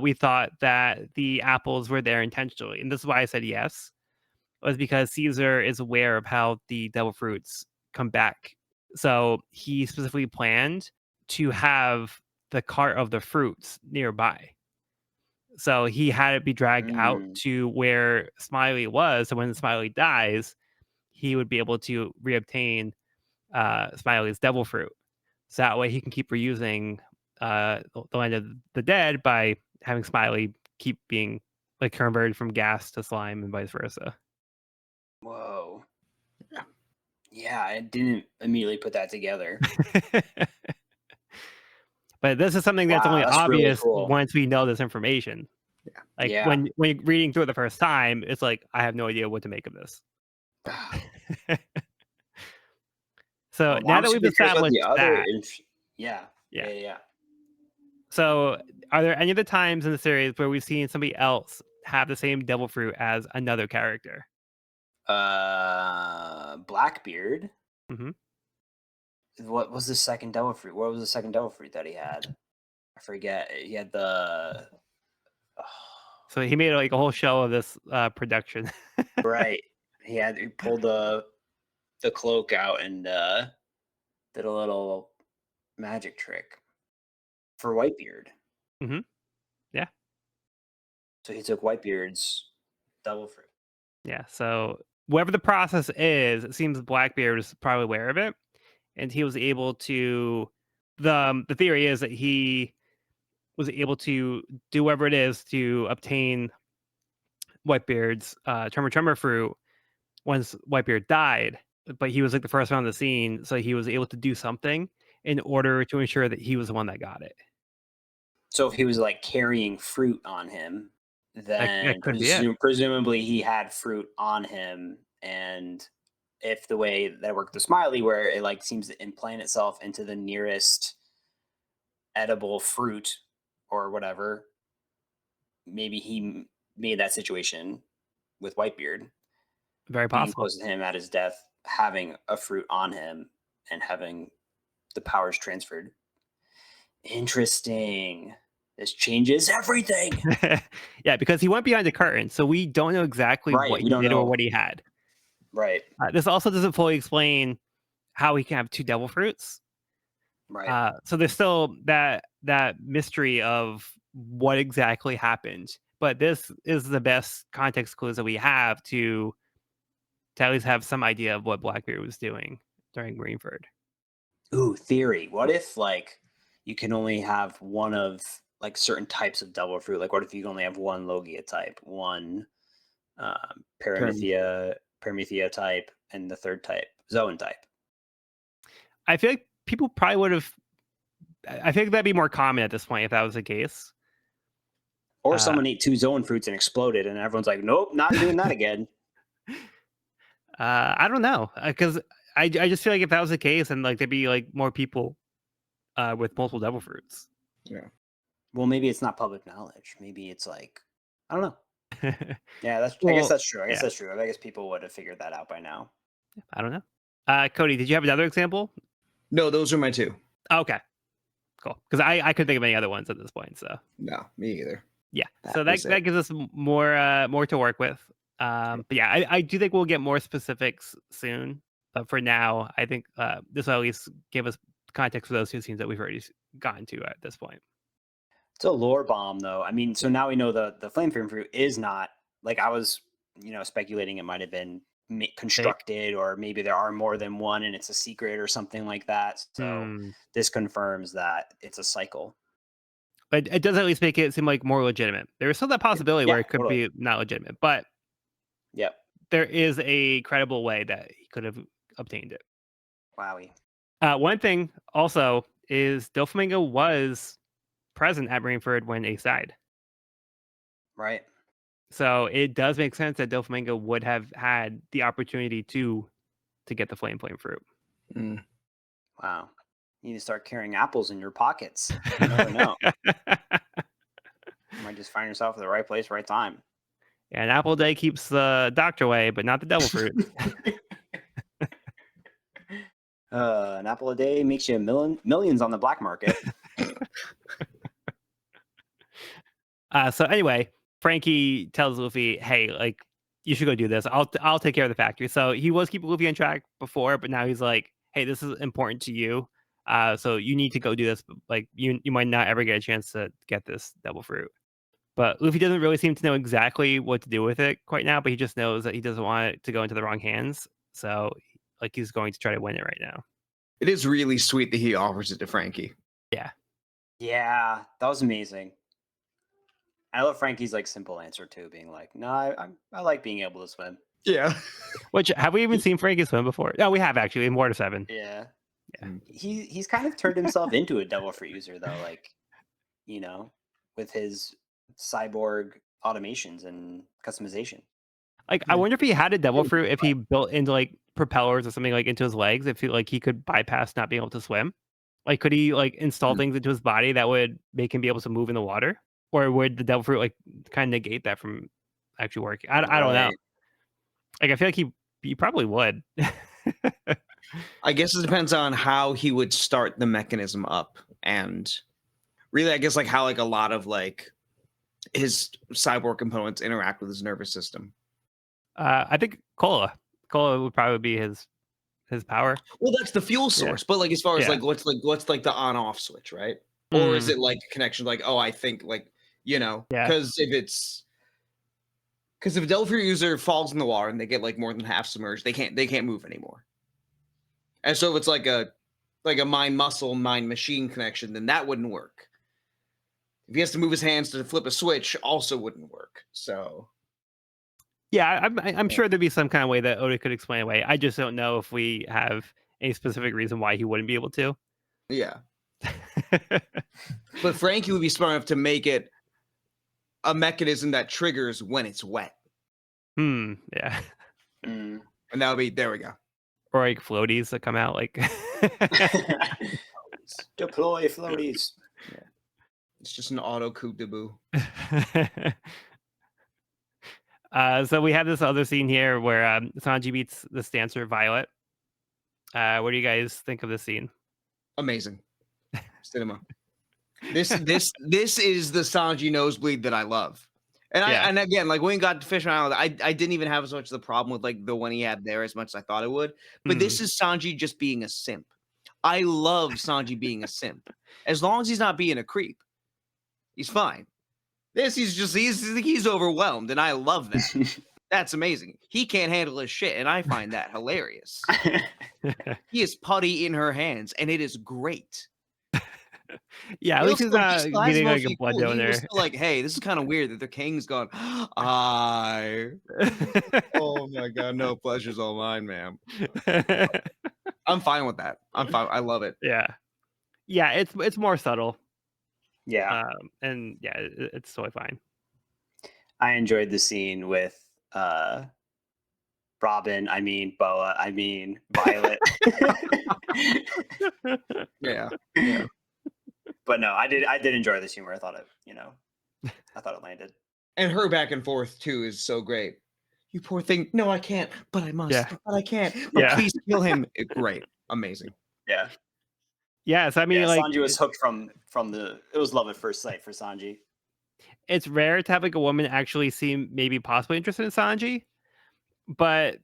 we thought that the apples were there intentionally, and this is why I said yes, was because Caesar is aware of how the devil fruits come back. So he specifically planned to have the cart of the fruits nearby. So he had it be dragged out to where Smiley was. So when Smiley dies, he would be able to reobtain Smiley's devil fruit. So that way he can keep reusing the land of the dead by having Smiley keep being like converted from gas to slime and vice versa. Whoa. Yeah, I didn't immediately put that together. But this is something that's only That's really obvious cool. once we know this information. Yeah. Like Yeah. when you're reading through it the first time, it's like I have no idea what to make of this. So Well, now I'm that we've super curious about established that, yeah. so are there any of the times in the series where we've seen somebody else have the same devil fruit as another character? Blackbeard. Mm-hmm. What was the second devil fruit? What was the second devil fruit that he had? I forget. He had the. So he made like a whole show of this production. Right. He pulled the cloak out and did a little magic trick for Whitebeard. Mm-hmm. Yeah. So he took Whitebeard's devil fruit. Yeah. So whatever the process is, it seems Blackbeard is probably aware of it, and he was able to. The theory is that he was able to do whatever it is to obtain Whitebeard's Tremor fruit once Whitebeard died, but he was like the first one on the scene, so he was able to do something in order to ensure that he was the one that got it. So if he was like carrying fruit on him, then that could be it. presumably he had fruit on him, and if the way that worked with Smiley, where it like seems to implant itself into the nearest edible fruit or whatever, maybe he made that situation with Whitebeard. Very Being possible. close to him at his death, having a fruit on him and having the powers transferred. Interesting. This changes everything. Yeah, because he went behind the curtain, so we don't know exactly what he did or what he had. Right. This also doesn't fully explain how he can have two devil fruits. Right. So there's still that mystery of what exactly happened. But this is the best context clues that we have to at least have some idea of what Blackbeard was doing during Greenford. Ooh, theory. What if like you can only have one of like certain types of devil fruit? Like what if you only have one Logia type, one Paramethea type, and the third type, Zoan type? I feel like people probably would have. I think that'd be more common at this point if that was the case. Or someone ate two Zoan fruits and exploded, and everyone's like, "Nope, not doing that again." I don't know, because I just feel like if that was the case, and like there'd be like more people with multiple devil fruits. Yeah. Well, maybe it's not public knowledge. Maybe it's like, I don't know. Yeah, I guess that's true. I guess that's true. I guess people would have figured that out by now. I don't know. Cody, did you have another example? No, those are my two. Okay, cool. Because I couldn't think of any other ones at this point. So no, me either. Yeah, so that gives us more to work with. But yeah, I do think we'll get more specifics soon. But for now, I think this will at least give us context for those two scenes that we've already gotten to at this point. It's a lore bomb, though. I mean, so now we know the flame fruit is not like I was, speculating it might have been constructed, or maybe there are more than one and it's a secret or something like that. So this confirms that it's a cycle. But it does at least make it seem like more legitimate. There is still that possibility where it could be not legitimate, but there is a credible way that he could have obtained it. Wowie. One thing also is Doflamingo was present at Rainford when Ace died. Right. So it does make sense that Doflamingo would have had the opportunity to get the flame fruit. Mm. Wow. You need to start carrying apples in your pockets. You never know. You might just find yourself at the right place, right time. And apple day keeps the doctor away, but not the devil fruit. An apple a day makes you millions on the black market. So anyway, Frankie tells Luffy, "Hey, like you should go do this. I'll take care of the factory." So he was keeping Luffy on track before, but now he's like, "Hey, this is important to you. So you need to go do this. Like you might not ever get a chance to get this devil fruit." But Luffy doesn't really seem to know exactly what to do with it quite now. But he just knows that he doesn't want it to go into the wrong hands. So like he's going to try to win it right now. It is really sweet that he offers it to Frankie. Yeah. Yeah, that was amazing. I love Frankie's like simple answer too, being like, "No, I like being able to swim." Yeah. Which have we even seen Frankie swim before? No, we have actually in Water 7. Yeah. Yeah. He's kind of turned himself into a devil fruit user though, like, with his cyborg automations and customization. Like, I wonder if he had a devil fruit, if he built into like propellers or something like into his legs, if he could bypass not being able to swim. Like, could he like install things into his body that would make him be able to move in the water, or would the devil fruit like kind of negate that from actually working? I don't know. Right. Like, I feel like he probably would. I guess it depends on how he would start the mechanism up, and really, I guess like how like a lot of like his cyborg components interact with his nervous system. I think Cola would probably be his power. Well, that's the fuel source, but like as far as Yeah. what's the on-off switch, right? Or is Mm. it like a connection? Like, oh, I think like Yeah. because if a devil fruit user falls in the water and they get like more than half submerged, they can't move anymore. And so if it's like a mind muscle, mind machine connection, then that wouldn't work. If he has to move his hands to flip a switch, also wouldn't work. So Yeah, I'm sure there'd be some kind of way that Oda could explain away. I just don't know if we have a specific reason why he wouldn't be able to. yeah. But Frankie would be smart enough to make it a mechanism that triggers when it's wet. Yeah. Mm. And that would be, there we go. Or like floaties that come out like Deploy floaties. Yeah. It's just an auto coup de bout. So we have this other scene here where Sanji meets the dancer Violet. What do you guys think of this scene? Amazing. Cinema. This is the Sanji nosebleed that I love. And and again, like when we got to Fish Island, I didn't even have as much of the problem with like the one he had there as much as I thought it would. But this is Sanji just being a simp. I love Sanji being a simp. As long as he's not being a creep, he's fine. This he's overwhelmed, and I love that. That's amazing. He can't handle his shit, and I find that hilarious. He is putty in her hands, and it is great. Yeah, at least he's not getting like a blood donor. He was still like, hey, this is kind of weird that the king's gone. Oh my god, no pleasure's all mine, ma'am. I'm fine with that. I'm fine. I love it. Yeah, it's more subtle. Yeah. And yeah, it's totally fine. I enjoyed the scene with Robin, Boa, Violet. Yeah. But no, I did enjoy this humor. I thought it landed. And her back and forth too is so great. You poor thing. No, I can't, but I must. Yeah. But I can't. But please kill him. Great. Amazing. Yeah. Yes, like Sanji was hooked from it was love at first sight for Sanji. It's rare to have like a woman actually seem maybe possibly interested in Sanji, but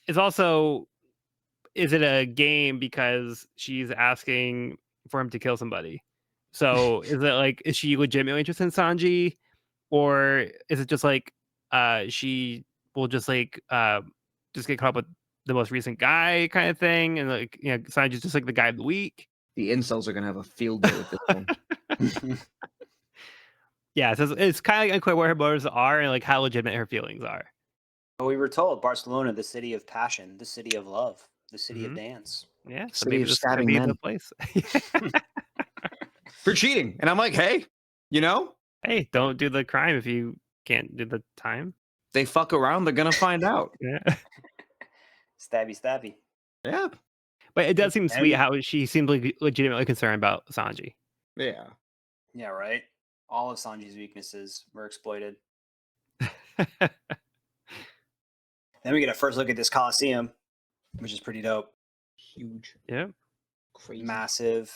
it's also, is it a game because she's asking for him to kill somebody? So is it like, is she legitimately interested in Sanji, or is it just like she will just like just get caught up with the most recent guy kind of thing, and like Sanji's just like the guy of the week? The incels are gonna have a field day with this one. Yeah, so it's kind of like unclear where her motives are and like how legitimate her feelings are. Well, we were told Barcelona, the city of passion, the city of love, the city of dance. Yeah, so City maybe of this is gonna stabbing be men. the place. For cheating. And I'm like, hey, Hey, don't do the crime if you can't do the time. they fuck around, they're gonna find out. Yeah. Stabby. Yeah. But it does seem sweet how she seemed legitimately concerned about Sanji. Yeah. Yeah, right. All of Sanji's weaknesses were exploited. Then we get a first look at this Coliseum, which is pretty dope. Huge. Yeah. Crazy. massive.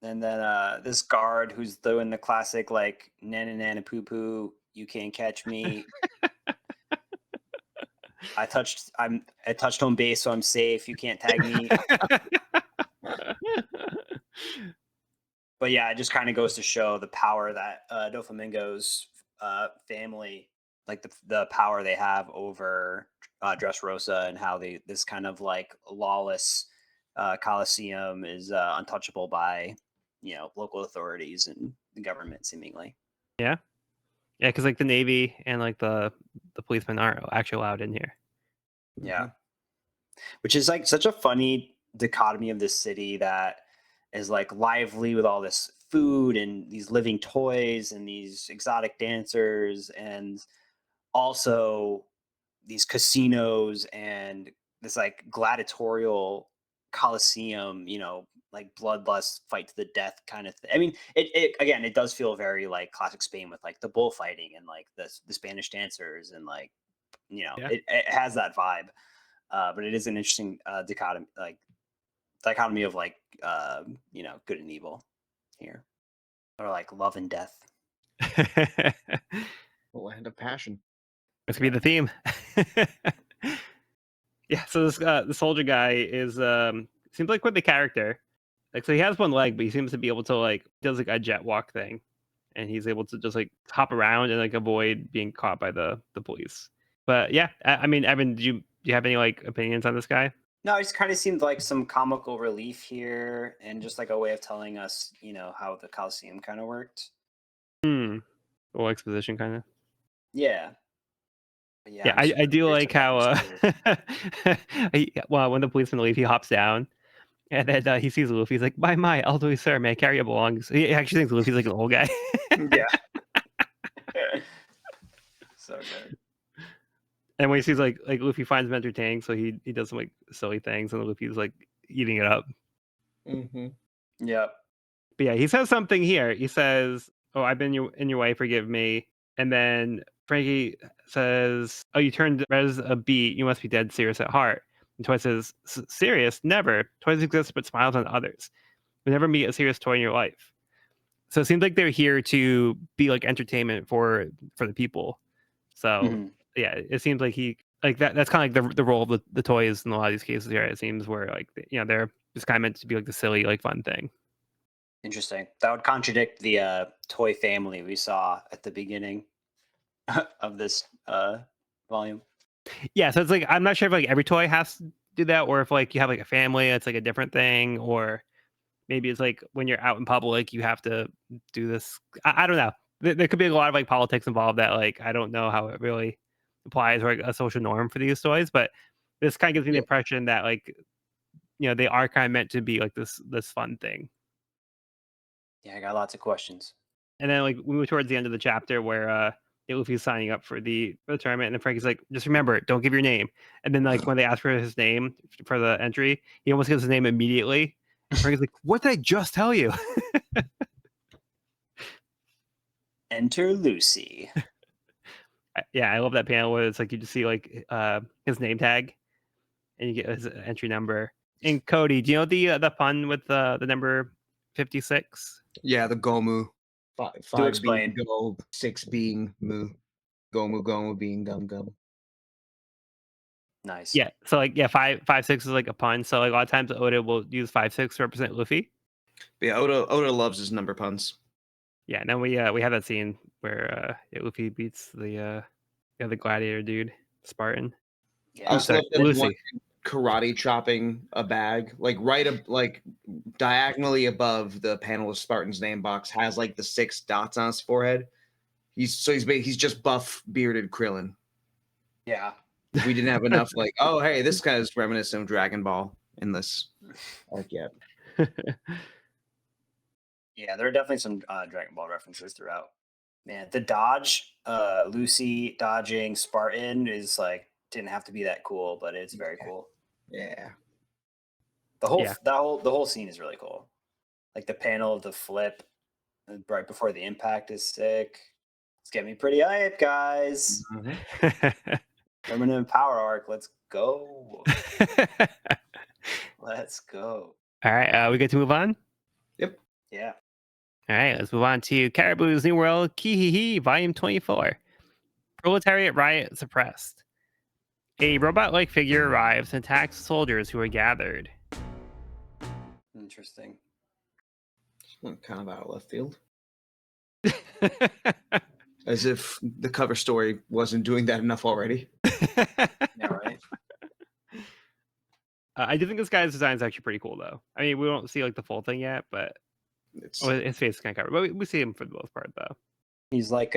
And then this guard who's doing the classic like nana nana poo poo, you can't catch me. I touched home base, so I'm safe. You can't tag me. But yeah, it just kind of goes to show the power that Doflamingo's family, like the power they have over Dressrosa, and how this kind of like lawless Coliseum is untouchable by local authorities and the government, seemingly. Yeah, because like the Navy and like the policemen aren't actually allowed in here. Yeah, which is like such a funny dichotomy of this city that is like lively with all this food and these living toys and these exotic dancers, and also these casinos and this like gladiatorial Coliseum, like bloodlust, fight to the death kind of thing. I mean, it does feel very like classic Spain with like the bullfighting and like the Spanish dancers, and like Yeah. it has that vibe. But it is an interesting dichotomy of like good and evil here, or like love and death. The Land of passion. This could be the theme. Yeah, so this the soldier guy is seems like quite the character. Like, so he has one leg, but he seems to be able to like does like a jet walk thing, and he's able to just like hop around and like avoid being caught by the police. But yeah, I mean, Evan, do you have any like opinions on this guy? No, it just kind of seemed like some comical relief here, and just like a way of telling us, how the Coliseum kind of worked. Little exposition, kind of. Yeah. But Yeah, I do like how well, when the policeman leave, he hops down, and then he sees Luffy. He's like, "My, elderly sir, may I carry your belongings?" He actually thinks Luffy's like an old guy. Yeah. So good. And when he sees like Luffy finds him entertaining, so he does some like silly things, and Luffy's like eating it up. Mm-hmm. Yep. But yeah, he says something here. He says, "Oh, I've been in your way. Forgive me." And then Frankie says, "Oh, you turned red as a beet. You must be dead serious at heart." And Toy says, "Serious? Never. Toys exist, but smiles on others. You never meet a serious toy in your life." So it seems like they're here to be like entertainment for the people. So yeah, it seems like he like that's kind of like the role of the toys in a lot of these cases here. It seems where like they're just kind of meant to be like the silly like fun thing. Interesting. That would contradict the toy family we saw at the beginning of this volume. Yeah, so it's like I'm not sure if like every toy has to do that, or if like you have like a family, it's like a different thing, or maybe it's like when you're out in public, you have to do this. I don't know. There could be a lot of like politics involved that like I don't know how it really applies or like a social norm for these toys, but this kind of gives me the impression that like they are kind of meant to be like this fun thing. Yeah, I got lots of questions. And then like we were towards the end of the chapter where Luffy's signing up for the tournament, and then Frankie's like, "Just remember, don't give your name." And then like when they ask for his name for the entry, he almost gives his name immediately. And Frankie's like, "What did I just tell you?" Enter Lucy. Yeah, I love that panel where it's like you just see like his name tag, and you get his entry number. And Cody, do you know the pun with the number 56? Yeah, the Gomu. Five explain. being go, 6 being mu. Gomu being gum. Nice. Yeah, so like 556 is like a pun. So like a lot of times Oda will use 56 to represent Luffy. But yeah, Oda loves his number puns. Yeah, and then we have that scene where Luffy beats the other gladiator dude, Spartan. Yeah. I also love that Lucy. one karate chopping a bag, like like diagonally above the panel of Spartan's name box has like the 6 dots on his forehead. He's just buff bearded Krillin. Yeah. We didn't have enough like, oh hey, this guy is reminiscent of Dragon Ball in this arc yet. Yeah, there are definitely some Dragon Ball references throughout. Man, the dodge, Lucy dodging Spartan is like didn't have to be that cool, but it's very cool. Yeah. The whole scene is really cool. Like the panel of the flip right before the impact is sick. It's getting me pretty hype, guys. Permanent power arc. Let's go. Let's go. All right, we get to move on. Yeah. All right, let's move on to Caribou's New World, Kihihi, Volume 24. Proletariat Riot Suppressed. A robot-like figure arrives and attacks soldiers who are gathered. Interesting. Went kind of out of left field. As if the cover story wasn't doing that enough already. Yeah, right. I do think this guy's design is actually pretty cool, though. I mean, we don't see like the full thing yet, but his face is kind of covered. But we see him for the most part, though. He's like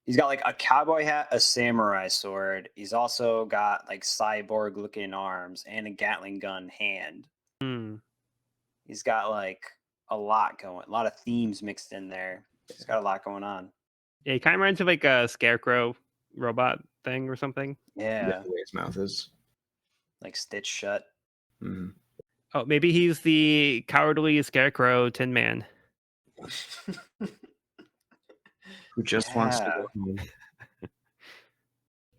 he's got like a cowboy hat, a samurai sword. He's also got like cyborg looking arms and a Gatling gun hand. He's got like a lot of themes mixed in there. He's got a lot going on. Yeah, he kind of reminds me of like a scarecrow robot thing or something. Yeah. The way his mouth is. Like stitched shut. Mm-hmm. Oh, maybe he's the cowardly scarecrow Tin Man. Who just wants to go home.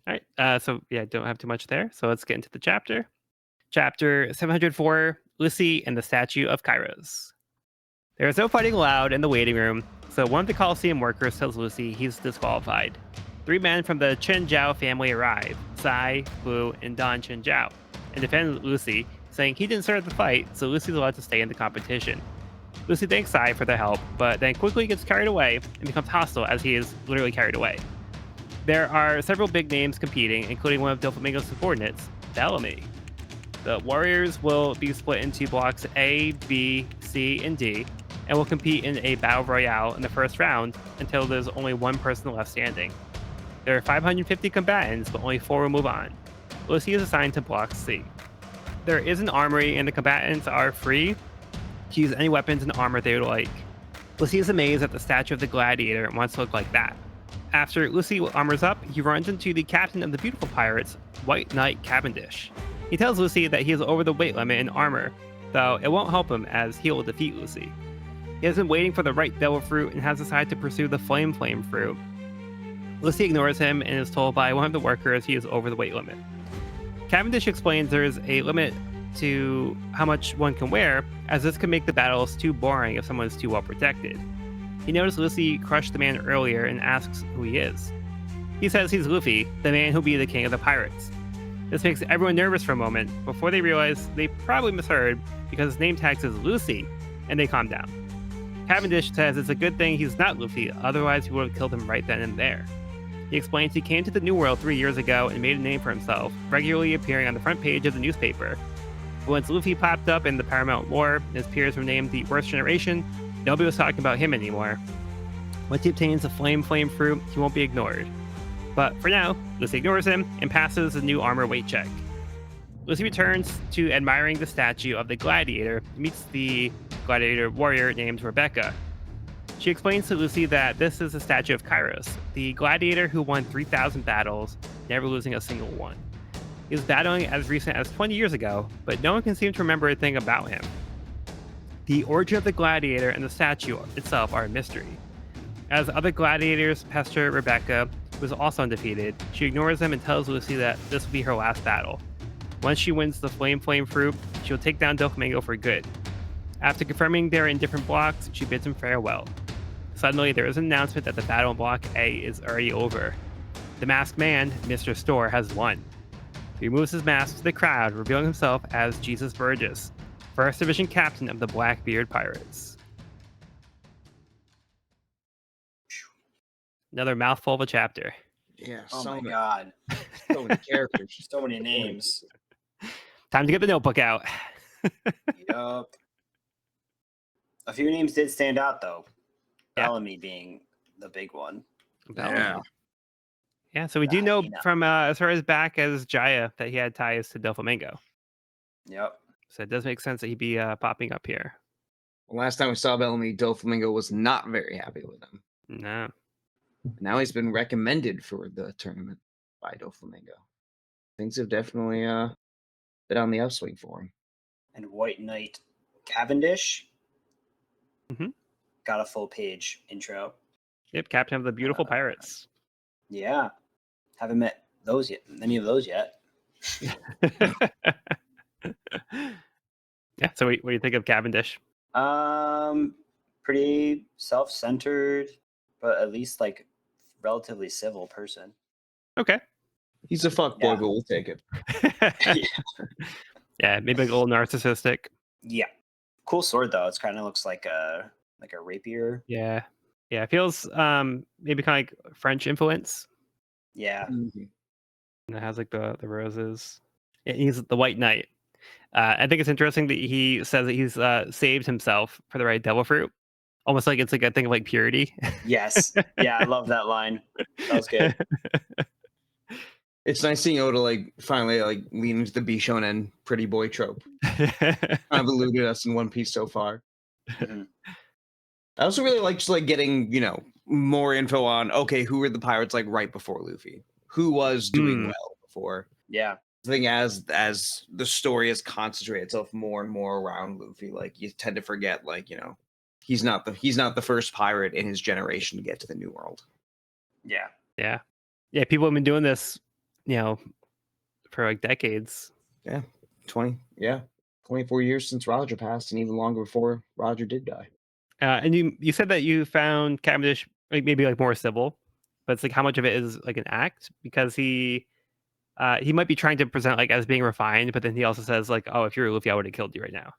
All right. So yeah, don't have too much there. So let's get into the chapter. Chapter 704, Lucy and the Statue of Kyros. There is no fighting allowed in the waiting room, so one of the Coliseum workers tells Lucy he's disqualified. 3 men from the Chen Zhao family arrive, Sai, Wu, and Don Chen Zhao, and defend Lucy, saying he didn't start the fight, so Lucy's allowed to stay in the competition. Lucy thanks Sai for the help, but then quickly gets carried away and becomes hostile as he is literally carried away. There are several big names competing, including one of Doflamingo's subordinates, Bellamy. The Warriors will be split into blocks A, B, C, and D, and will compete in a battle royale in the first round until there's only one person left standing. There are 550 combatants, but only 4 will move on. Lucy is assigned to block C. There is an armory, and the combatants are free to use any weapons and armor they would like. Lucy is amazed at the statue of the gladiator and wants to look like that. After Lucy armors up, he runs into the captain of the beautiful pirates, White Knight Cavendish. He tells Lucy that he is over the weight limit in armor, though it won't help him as he will defeat Lucy. He has been waiting for the right devil fruit and has decided to pursue the flame fruit. Lucy ignores him and is told by one of the workers he is over the weight limit. Cavendish explains there is a limit to how much one can wear, as this can make the battles too boring if someone is too well protected. He noticed Lucy crushed the man earlier and asks who he is. He says he's Luffy, the man who'll be the king of the pirates. This makes everyone nervous for a moment before they realize they probably misheard because his name tag says Lucy, and they calm down. Cavendish says it's a good thing he's not Luffy, otherwise he would have killed him right then and there. He explains he came to the New World 3 years ago and made a name for himself, regularly appearing on the front page of the newspaper. But once Luffy popped up in the Paramount War and his peers were named the Worst Generation, nobody was talking about him anymore. Once he obtains the flame fruit, he won't be ignored. But for now, Lucy ignores him and passes the new armor weight check. Lucy returns to admiring the statue of the gladiator and meets the gladiator warrior named Rebecca. She explains to Lucy that this is a statue of Kyros, the gladiator who won 3,000 battles, never losing a single one. He was battling as recent as 20 years ago, but no one can seem to remember a thing about him. The origin of the gladiator and the statue itself are a mystery. As other gladiators pester Rebecca, who is also undefeated, she ignores them and tells Lucy that this will be her last battle. Once she wins the flame fruit, she'll take down Doflamingo for good. After confirming they're in different blocks, she bids him farewell. Suddenly, there is an announcement that the battle in Block A is already over. The masked man, Mr. Store, has won. He removes his mask to the crowd, revealing himself as Jesus Burgess, 1st Division Captain of the Blackbeard Pirates. Another mouthful of a chapter. Yeah. Oh my god. So many characters. So many names. Time to get the notebook out. Yup. A few names did stand out though. Yeah. Bellamy being the big one. Yeah. Yeah, so we do know Hyena. from as far as back as Jaya that he had ties to Doflamingo. Yep. So it does make sense that he'd be popping up here. Last time we saw Bellamy, Doflamingo was not very happy with him. No. Now he's been recommended for the tournament by Doflamingo. Things have definitely been on the upswing for him. And White Knight Cavendish Mhm. got a full page intro. Yep, Captain of the Beautiful Pirates. Yeah. Haven't met any of those yet. Yeah. So what do you think of Cavendish? Pretty self-centered, but at least like relatively civil person. Okay. He's a fuck boy, Yeah. but we'll take it. Yeah, maybe like a little narcissistic. Yeah. Cool sword though. It's kind of looks like a rapier. Yeah. Yeah. It feels maybe kind of like French influence. Yeah. Mhm. And it has like the roses. Yeah, he's the White Knight. I think it's interesting that he says that he's saved himself for the right devil fruit. Almost like it's like a thing of like purity. Yes. Yeah, I love that line. That was good. It's nice seeing Oda like finally like lean into the Bishonen pretty boy trope. Kind of eluded us in One Piece so far. Mhm. I also really like just like getting, more info on who were the pirates like right before Luffy? Who was doing well before? Yeah. I think as the story has concentrated itself more and more around Luffy, like you tend to forget, like, he's not the first pirate in his generation to get to the New World. Yeah. Yeah. Yeah. People have been doing this, for like decades. 24 years since Roger passed, and even longer before Roger did die. And you said that you found Cavendish like maybe like more civil, but it's like how much of it is like an act because he might be trying to present like as being refined, but then he also says like, oh, if you're Luffy, I would have killed you right now.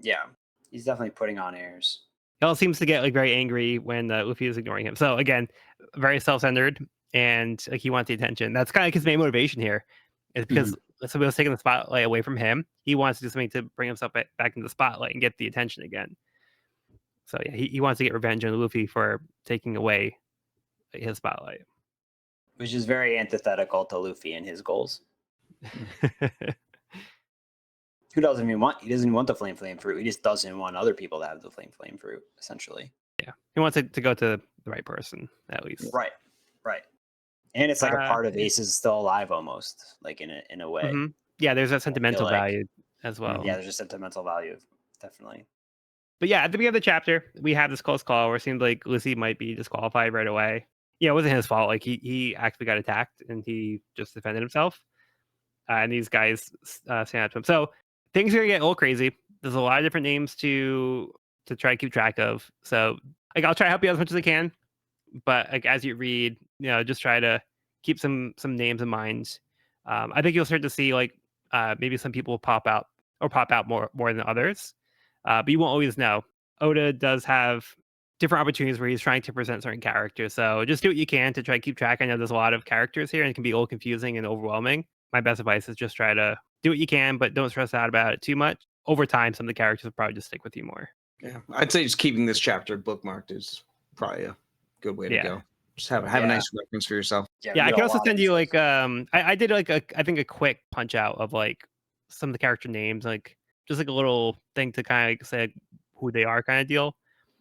Yeah. He's definitely putting on airs. He also seems to get like very angry when Luffy is ignoring him. So again, very self-centered and like he wants the attention. That's kind of like his main motivation here, is because somebody was taking the spotlight away from him. He wants to do something to bring himself back into the spotlight and get the attention again. So yeah, he wants to get revenge on Luffy for taking away his spotlight. Which is very antithetical to Luffy and his goals. Who doesn't even want? He doesn't want the flame fruit. He just doesn't want other people to have the flame fruit. Essentially. Yeah, he wants it to go to the right person at least. Right. Right. And it's like a part of Ace is still alive almost, like in a way. Mm-hmm. Yeah, there's that sentimental like, value as well. Yeah, there's a sentimental value, definitely. But yeah, at the beginning of the chapter, we have this close call where it seemed like Lucy might be disqualified right away. Yeah, it wasn't his fault. Like he actually got attacked and he just defended himself. And these guys stand up to him. So things are gonna get a little crazy. There's a lot of different names to try to keep track of. So like I'll try to help you out as much as I can. But like as you read, just try to keep some names in mind. I think you'll start to see like maybe some people pop out more than others. But you won't always know. Oda does have different opportunities where he's trying to present certain characters. So just do what you can to try to keep track. I know there's a lot of characters here and it can be a little confusing and overwhelming. My best advice is just try to do what you can, but don't stress out about it too much. Over time, some of the characters will probably just stick with you more. Yeah, I'd say just keeping this chapter bookmarked is probably a good way to go. Just have a nice reference for yourself. Yeah, I can also send you like I did like I think a quick punch out of like some of the character names, like just like a little thing to kind of like say who they are kind of deal.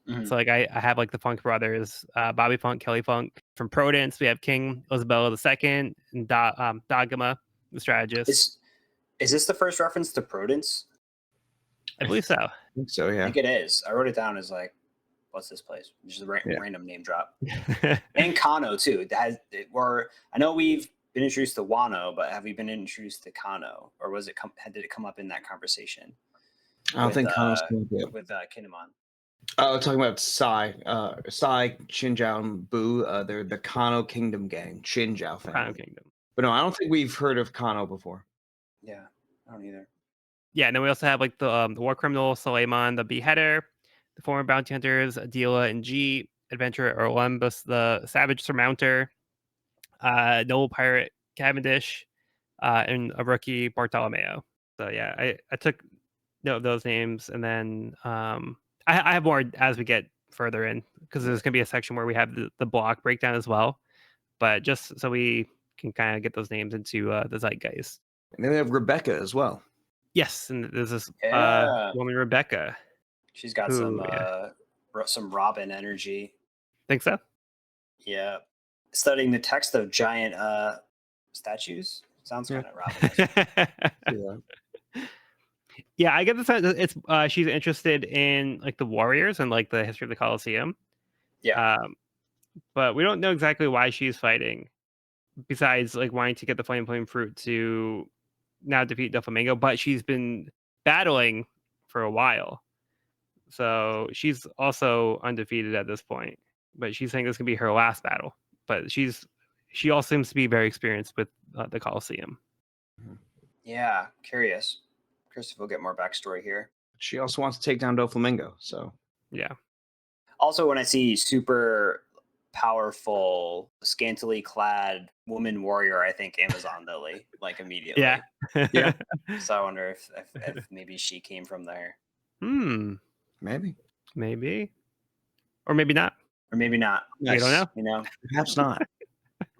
Mhm. So like I have like the Funk brothers, Bobby Funk, Kelly Funk. From Prudence, we have King Isabella II and Dagama, the strategist. Is this the first reference to Prudence? I believe so. I think so, yeah. I think it is. I wrote it down as like, what's this place? Just a random name drop. And Kano too. I know we've been introduced to Wano, but have we been introduced to Kano, or was it did it come up in that conversation? I don't think Kano's with Kinemon. Oh, talking about Sai, Shinjao, and Boo. They're the Kano Kingdom gang, Shinjao family. Kano Kingdom. But no, I don't think we've heard of Kano before. Yeah, I don't either. Yeah, and then we also have like the war criminal Suleiman, the beheader, the former bounty hunters Adila and G, adventurer Olympus, the savage surmounter, noble pirate Cavendish, and a rookie Bartolomeo. So yeah, I took note of those names, and then I have more as we get further in because there's gonna be a section where we have the block breakdown as well. But just so we can kind of get those names into the zeitgeist. And then we have Rebecca as well. Yes, and there's this woman Rebecca. She's got some Robin energy. Think so? Yeah, studying the text of giant statues sounds kind of Robin. Yeah, I get the sense it's she's interested in like the warriors and like the history of the Coliseum. Yeah, but we don't know exactly why she's fighting. Besides, like wanting to get the flame fruit to now defeat Doflamingo, but she's been battling for a while. So she's also undefeated at this point. But she's saying this can be her last battle. But she also seems to be very experienced with the Coliseum. Yeah, curious if we'll get more backstory here. She also wants to take down Doflamingo, so Yeah. Also, when I see super powerful, scantily clad woman warrior, I think Amazon Lily, like immediately. Yeah. Yeah. So I wonder if maybe she came from there. maybe. Maybe. Or maybe not. Or maybe not. We don't know. You know, Perhaps not.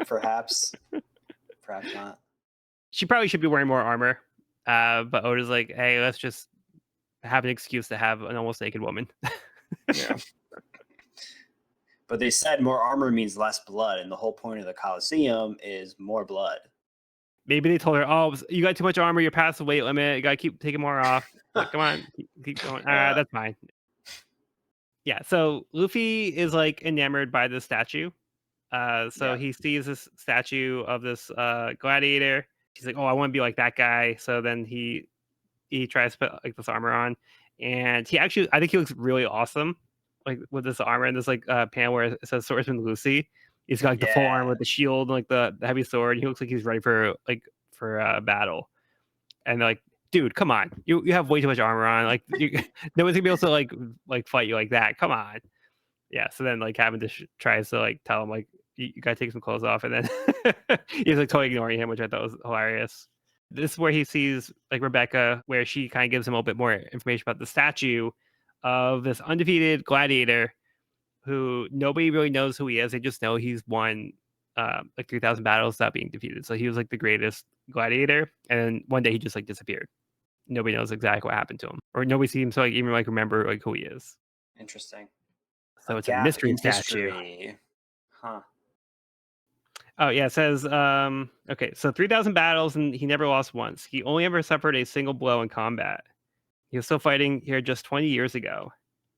perhaps not. She probably should be wearing more armor. But Oda's like, hey, let's just have an excuse to have an almost naked woman. Yeah. But they said more armor means less blood, and the whole point of the Coliseum is more blood. Maybe they told her, oh, you got too much armor, you're past the weight limit, you gotta keep taking more off. Like, come on, keep going. That's fine. Yeah, so Luffy is like enamored by the statue. He sees this statue of this gladiator. He's like, oh, I want to be like that guy. So then he tries to put like this armor on, and I think he looks really awesome, like with this armor and this like panel where it says Swordsman Lucy. He's got like the full armor with the shield and like the heavy sword. He looks like he's ready for battle. And they're like, dude, come on, you have way too much armor on. Like, no one's gonna be able to like fight you like that. Come on. Yeah. So then like Cavendish tries to like tell him like you gotta take some clothes off, and then he's like totally ignoring him, which I thought was hilarious. This is where he sees like Rebecca, where she kind of gives him a little bit more information about the statue of this undefeated gladiator who nobody really knows who he is. They just know he's won like 3,000 battles without being defeated. So he was like the greatest gladiator, and one day he just like disappeared. Nobody knows exactly what happened to him, or nobody seems to like even like remember like who he is. Interesting. So it's a mystery statue. History. Huh. Oh yeah, it says okay, so 3,000 battles and he never lost once. He only ever suffered a single blow in combat. He was still fighting here just 20 years ago,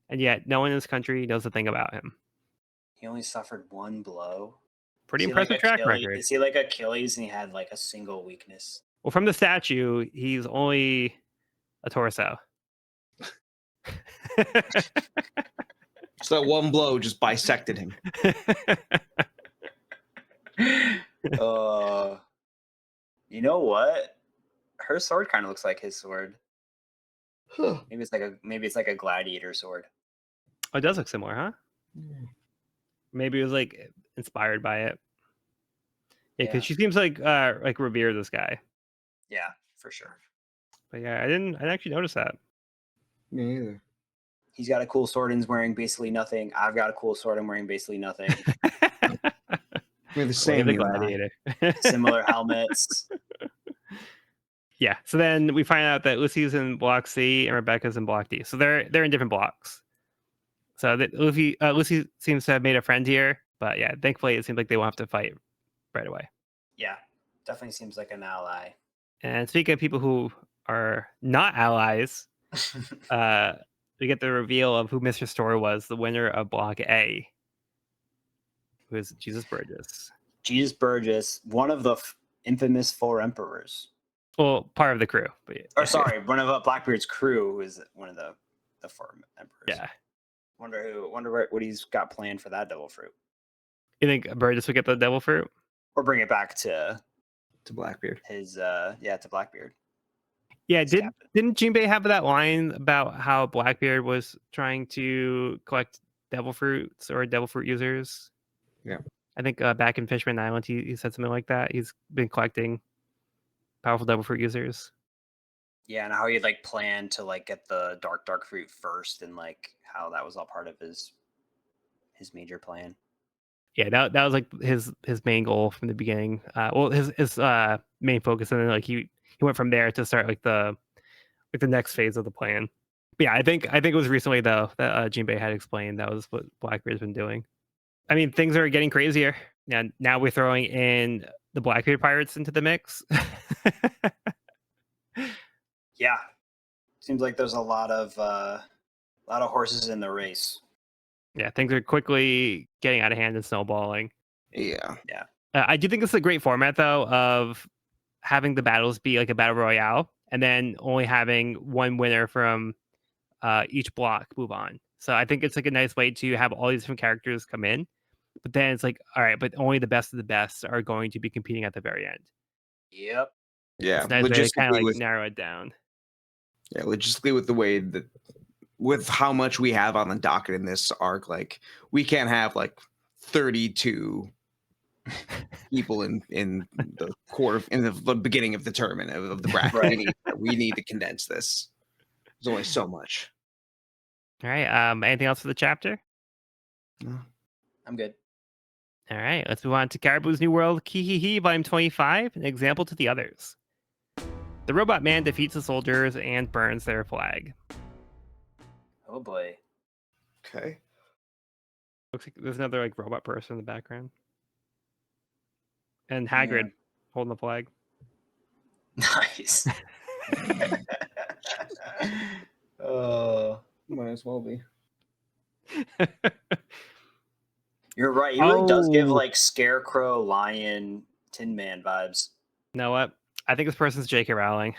and yet no one in this country knows a thing about him. He only suffered one blow. Pretty impressive track record. Is he like Achilles and he had like a single weakness? Well, from the statue, he's only a torso. So that one blow just bisected him. You know what? Her sword kind of looks like his sword. Huh. Maybe it's like a gladiator sword. Oh, it does look similar, huh? Maybe it was like inspired by it. Yeah, because she seems like revere this guy. Yeah, for sure. But yeah, I didn't actually notice that. Me either. He's got a cool sword and is wearing basically nothing. I've got a cool sword and wearing basically nothing. We're the same. The gladiator. Similar helmets. Yeah. So then we find out that Lucy's in Block C and Rebecca's in Block D. So they're in different blocks. So that Lucy seems to have made a friend here, but yeah, thankfully it seems like they won't have to fight right away. Yeah, definitely seems like an ally. And speaking of people who are not allies, we get the reveal of who Mr. Store was, the winner of Block A, who is Jesus Burgess. Jesus Burgess, one of the infamous 4 emperors. Well, part of the crew. But yeah. Or sorry, one of Blackbeard's crew, who is one of the 4 emperors. Yeah. Wonder what he's got planned for that devil fruit. You think Burgess would get the devil fruit? Or bring it back to Blackbeard. To Blackbeard. Yeah, didn't Jinbei have that line about how Blackbeard was trying to collect devil fruits or devil fruit users? Yeah. I think back in Fishman Island, he said something like that. He's been collecting powerful devil fruit users. Yeah, and how he like planned to like get the dark fruit first, and like how that was all part of his major plan. Yeah, that was like his main goal from the beginning. His main focus, and then like he went from there to start like the next phase of the plan. But yeah, I think it was recently though that Jinbei had explained that was what Blackbeard's been doing. I mean, things are getting crazier. Now we're throwing in the Blackbeard pirates into the mix. Yeah, seems like there's a lot of horses in the race. Yeah, things are quickly getting out of hand and snowballing. Yeah. Yeah. I do think it's a great format though of having the battles be like a battle royale, and then only having one winner from each block move on. So I think it's like a nice way to have all these different characters come in, but then it's like, all right, but only the best of the best are going to be competing at the very end. Yep. Yeah, It's a nice way to kind of logistically like narrow it down. logistically with the way that with how much we have on the docket in this arc, like we can't have like 32 people in the the beginning of the tournament of the bracket. Right. We need to condense this. There's only so much. All right. Anything else for the chapter? I'm good. All right. Let's move on to Caribou's New World, Kihihi, Volume 25, an example to the others. The robot man defeats the soldiers and burns their flag. Oh boy. Okay. Looks like there's another like robot person in the background. And Hagrid holding the flag. Nice. Oh, Might as well be. you're right. He really does give Oh. like Scarecrow, Lion, Tin Man vibes. You know what? I think this person's J.K. Rowling.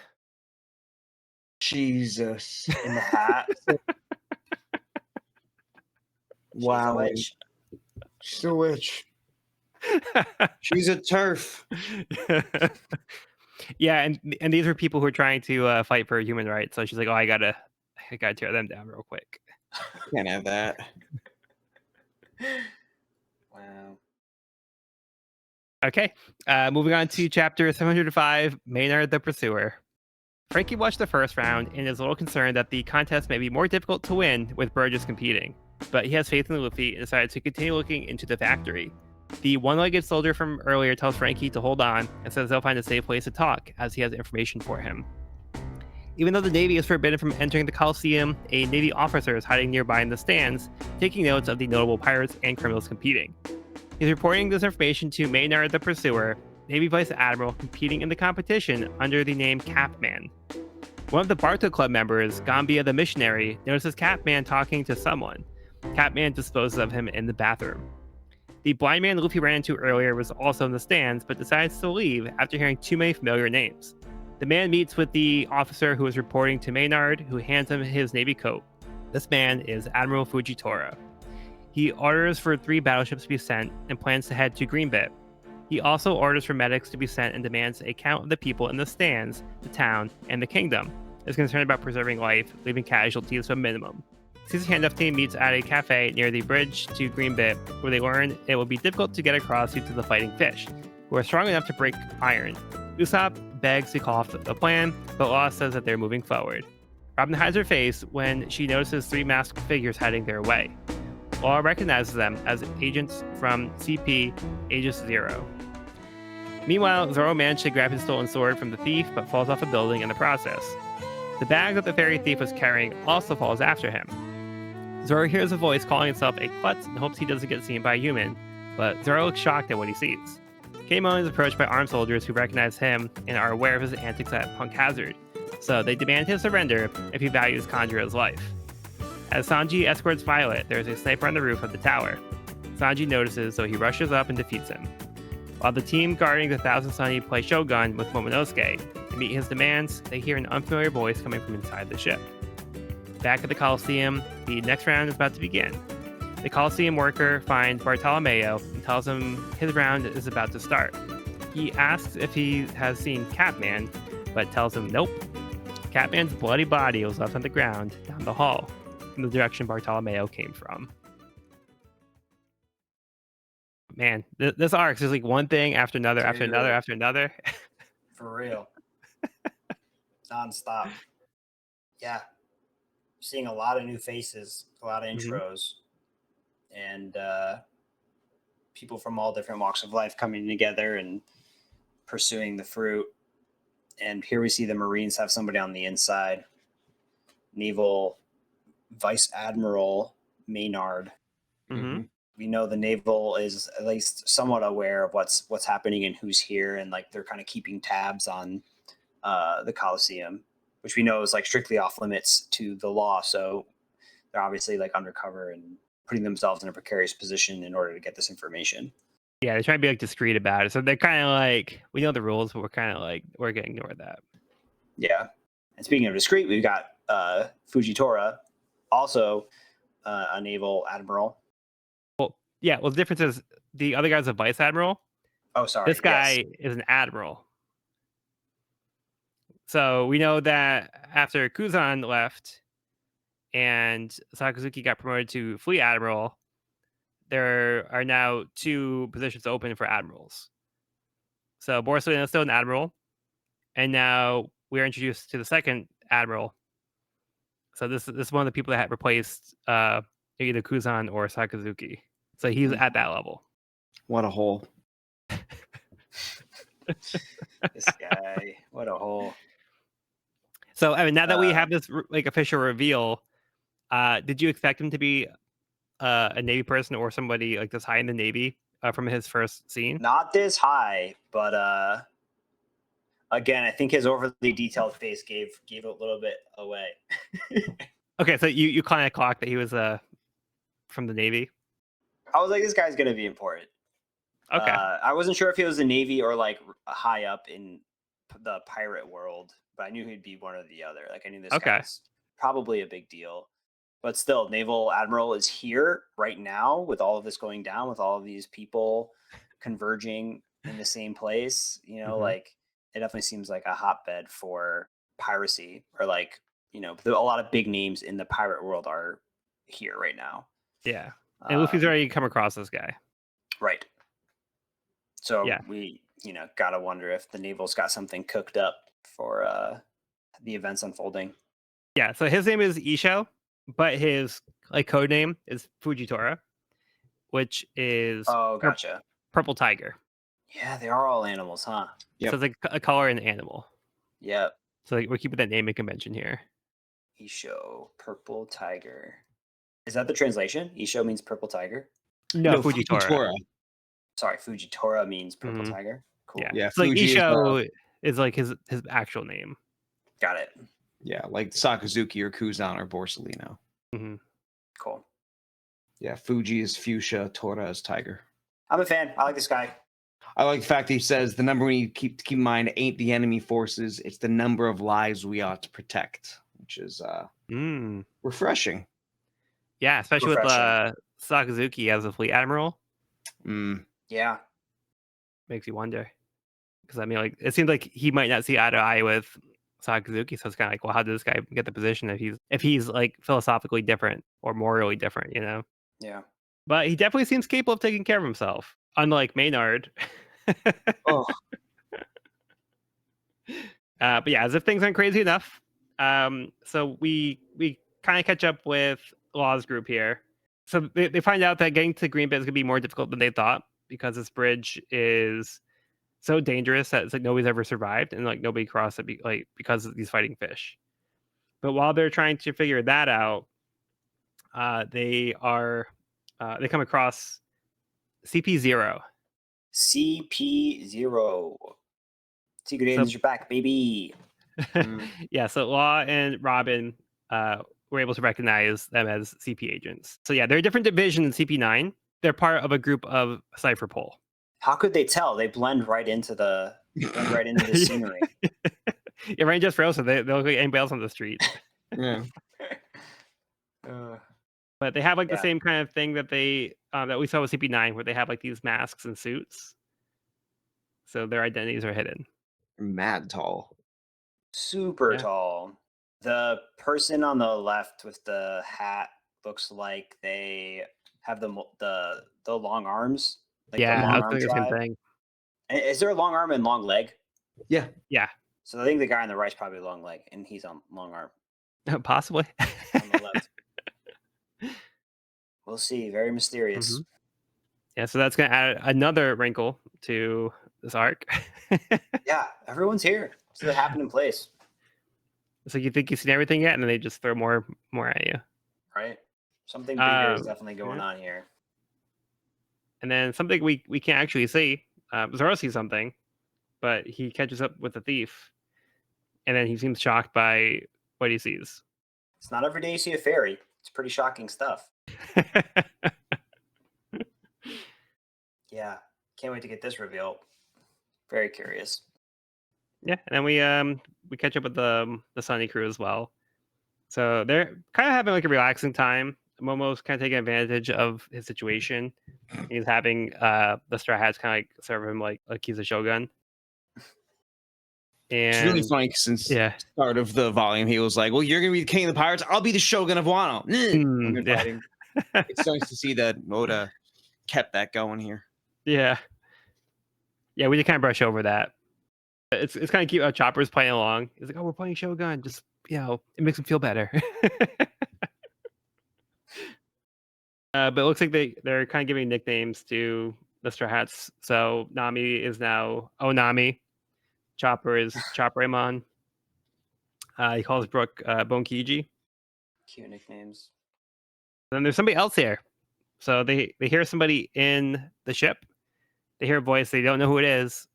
Jesus. In the hat. Wow. She's a witch. She's a witch. She's a turf. Yeah, and these are people who are trying to fight for human rights. So she's like, oh, I gotta tear them down real quick. Can't have that. Wow. Okay, moving on to chapter 705, Maynard the Pursuer. Frankie watched the first round and is a little concerned that the contest may be more difficult to win with Burgess competing, but he has faith in Luffy and decided to continue looking into the factory. The one-legged soldier from earlier tells Frankie to hold on and says they'll find a safe place to talk as he has information for him. Even though the Navy is forbidden from entering the Coliseum, a Navy officer is hiding nearby in the stands, taking notes of the notable pirates and criminals competing. He's reporting this information to Maynard the Pursuer, Navy Vice Admiral competing in the competition under the name Capman. One of the Barto Club members, Gambia the Missionary, notices Capman talking to someone. Capman disposes of him in the bathroom. The blind man Luffy ran into earlier was also in the stands, but decides to leave after hearing too many familiar names. The man meets with the officer who is reporting to Maynard, who hands him his Navy coat. This man is Admiral Fujitora. He orders for 3 battleships to be sent and plans to head to Greenbit. He also orders for medics to be sent and demands a count of the people in the stands, the town, and the kingdom. Is concerned about preserving life, leaving casualties to a minimum. Caesar's handoff team meets at a cafe near the bridge to Greenbit, where they learn it will be difficult to get across due to the fighting fish, who are strong enough to break iron. Usopp begs to call off the plan, but Law says that they're moving forward. Robin hides her face when she notices 3 masked figures heading their way. Law recognizes them as agents from CP Aegis Zero. Meanwhile, Zoro manages to grab his stolen sword from the thief, but falls off a building in the process. The bag that the fairy thief was carrying also falls after him. Zoro hears a voice calling itself a klutz and hopes he doesn't get seen by a human, but Zoro looks shocked at what he sees. Kamon is approached by armed soldiers who recognize him and are aware of his antics at Punk Hazard, so they demand his surrender if he values Kanjuro's life. As Sanji escorts Violet, there is a sniper on the roof of the tower. Sanji notices, so he rushes up and defeats him. While the team guarding the Thousand Sunny play Shogun with Momonosuke and meet his demands, they hear an unfamiliar voice coming from inside the ship. Back at the Coliseum, the next round is about to begin. The Coliseum worker finds Bartolomeo and tells him his round is about to start. He asks if he has seen Catman, but tells him nope. Catman's bloody body was left on the ground down the hall, in the direction Bartolomeo came from. Man, this arc is like one thing after another, after another, after another. For real. Non-stop. Yeah. Seeing a lot of new faces, a lot of intros, and people from all different walks of life coming together and pursuing the fruit. And here we see the Marines have somebody on the inside. Naval Vice Admiral Maynard. Mm-hmm. We know the naval is at least somewhat aware of what's happening and who's here, and like they're kind of keeping tabs on the Coliseum, which we know is like strictly off limits to the law. So they're obviously like undercover and putting themselves in a precarious position in order to get this information. Yeah, they're trying to be like discreet about it. So they're kind of like, we know the rules, but we're kind of like, we're gonna ignore that. Yeah. And speaking of discreet, we've got Fujitora, also a naval admiral. Yeah, well, the difference is the other guy's a vice admiral. Oh, sorry. This guy yes. is an admiral. So we know that after Kuzan left and Sakazuki got promoted to fleet admiral, there are now 2 positions open for admirals. So Borsalino is still an admiral, and now we're introduced to the second admiral. So this is one of the people that had replaced either Kuzan or Sakazuki. So he's at that level. What a hole. This guy, what a hole. So I mean, now that we have this like official reveal, did you expect him to be a Navy person or somebody like this high in the Navy from his first scene? Not this high, but again, I think his overly detailed face gave a little bit away. Okay, so you kind of clocked that he was from the Navy. I was like, this guy's gonna be important. Okay. I wasn't sure if he was the Navy or like high up in the pirate world, but I knew he'd be one or the other. Like I knew this guy's probably a big deal. But still, Naval Admiral is here right now with all of this going down, with all of these people converging in the same place. You know, like it definitely seems like a hotbed for piracy, or like, you know, a lot of big names in the pirate world are here right now. Yeah. And Luffy's already come across this guy. Right. So yeah, we, you know, gotta wonder if the Naval's got something cooked up for the events unfolding. Yeah. So his name is Isho, but his like code name is Fujitora, which is gotcha. Purple Tiger. Yeah, they are all animals, huh? Yep. So it's like a color and an animal. Yep. So like, we're keeping that naming convention here. Isho, Purple Tiger. Is that the translation? Isho means Purple Tiger? No, Fujitora. Sorry, Fujitora means Purple Tiger. Cool. Yeah. So like Isho is like his actual name. Got it. Yeah, like Sakazuki or Kuzan or Borsalino. Cool. Yeah, Fuji is fuchsia, Tora is tiger. I'm a fan. I like this guy. I like the fact that he says the number we need to keep in mind ain't the enemy forces, it's the number of lives we ought to protect, which is refreshing. Yeah, especially with Sakazuki as a fleet admiral. Yeah. Makes you wonder. Because I mean, like, it seems like he might not see eye to eye with Sakazuki, so it's kind of like, well, how did this guy get the position if he's like philosophically different or morally different, you know? Yeah. But he definitely seems capable of taking care of himself, unlike Maynard. Oh. But yeah, as if things aren't crazy enough. So we kind of catch up with Law's group here. So they find out that getting to Greenbit is gonna be more difficult than they thought, because this bridge is so dangerous that it's like nobody's ever survived, and like nobody crossed it because of these fighting fish. But while they're trying to figure that out, they come across CP0. CP0. Secret agents are back, baby. Yeah, so Law and Robin were able to recognize them as CP agents. So yeah, they're a different division than CP9. They're part of a group of Cypher Pol. How could they tell? They blend right into the scenery. Yeah, right. Just Rosa. They look like anybody else on the street. Yeah. But they have like the same kind of thing that they that we saw with CP9, where they have like these masks and suits. So their identities are hidden. Mad tall. Super tall. The person on the left with the hat looks like they have the long arms. Like yeah, the long I was arm thinking the same thing. Is there a long arm and long leg? Yeah. Yeah. So I think the guy on the right's probably long leg, and he's on long arm. Possibly. On the left. We'll see. Very mysterious. Yeah, so that's going to add another wrinkle to this arc. Yeah, everyone's here. So they happen in place. So you think you've seen everything yet, and then they just throw more at you. Right. Something bigger is definitely going on here. And then something we can't actually see. Zoro sees something, but he catches up with the thief, and then he seems shocked by what he sees. It's not every day you see a fairy. It's pretty shocking stuff. Yeah. Can't wait to get this reveal. Very curious. Yeah, and then we catch up with the Sunny crew as well. So they're kind of having like a relaxing time. Momo's kind of taking advantage of his situation. He's having the Straw Hats kind of like serve him like he's a shogun. It's really And funny since yeah, start of the volume, he was like, "Well, you're gonna be the king of the pirates. I'll be the shogun of Wano." When they're yeah, fighting. It's nice to see that Oda kept that going here. yeah. We just kind of brush over that. It's kind of cute how Chopper's playing along. He's like, "Oh, we're playing Shogun. Just it makes him feel better." But it looks like they're kind of giving nicknames to the Straw Hats. So Nami is now Onami. Chopper is Chopperemon. He calls Brooke Bonkiji. Cute nicknames. Then there's somebody else here. So they hear somebody in the ship. They hear a voice. They don't know who it is,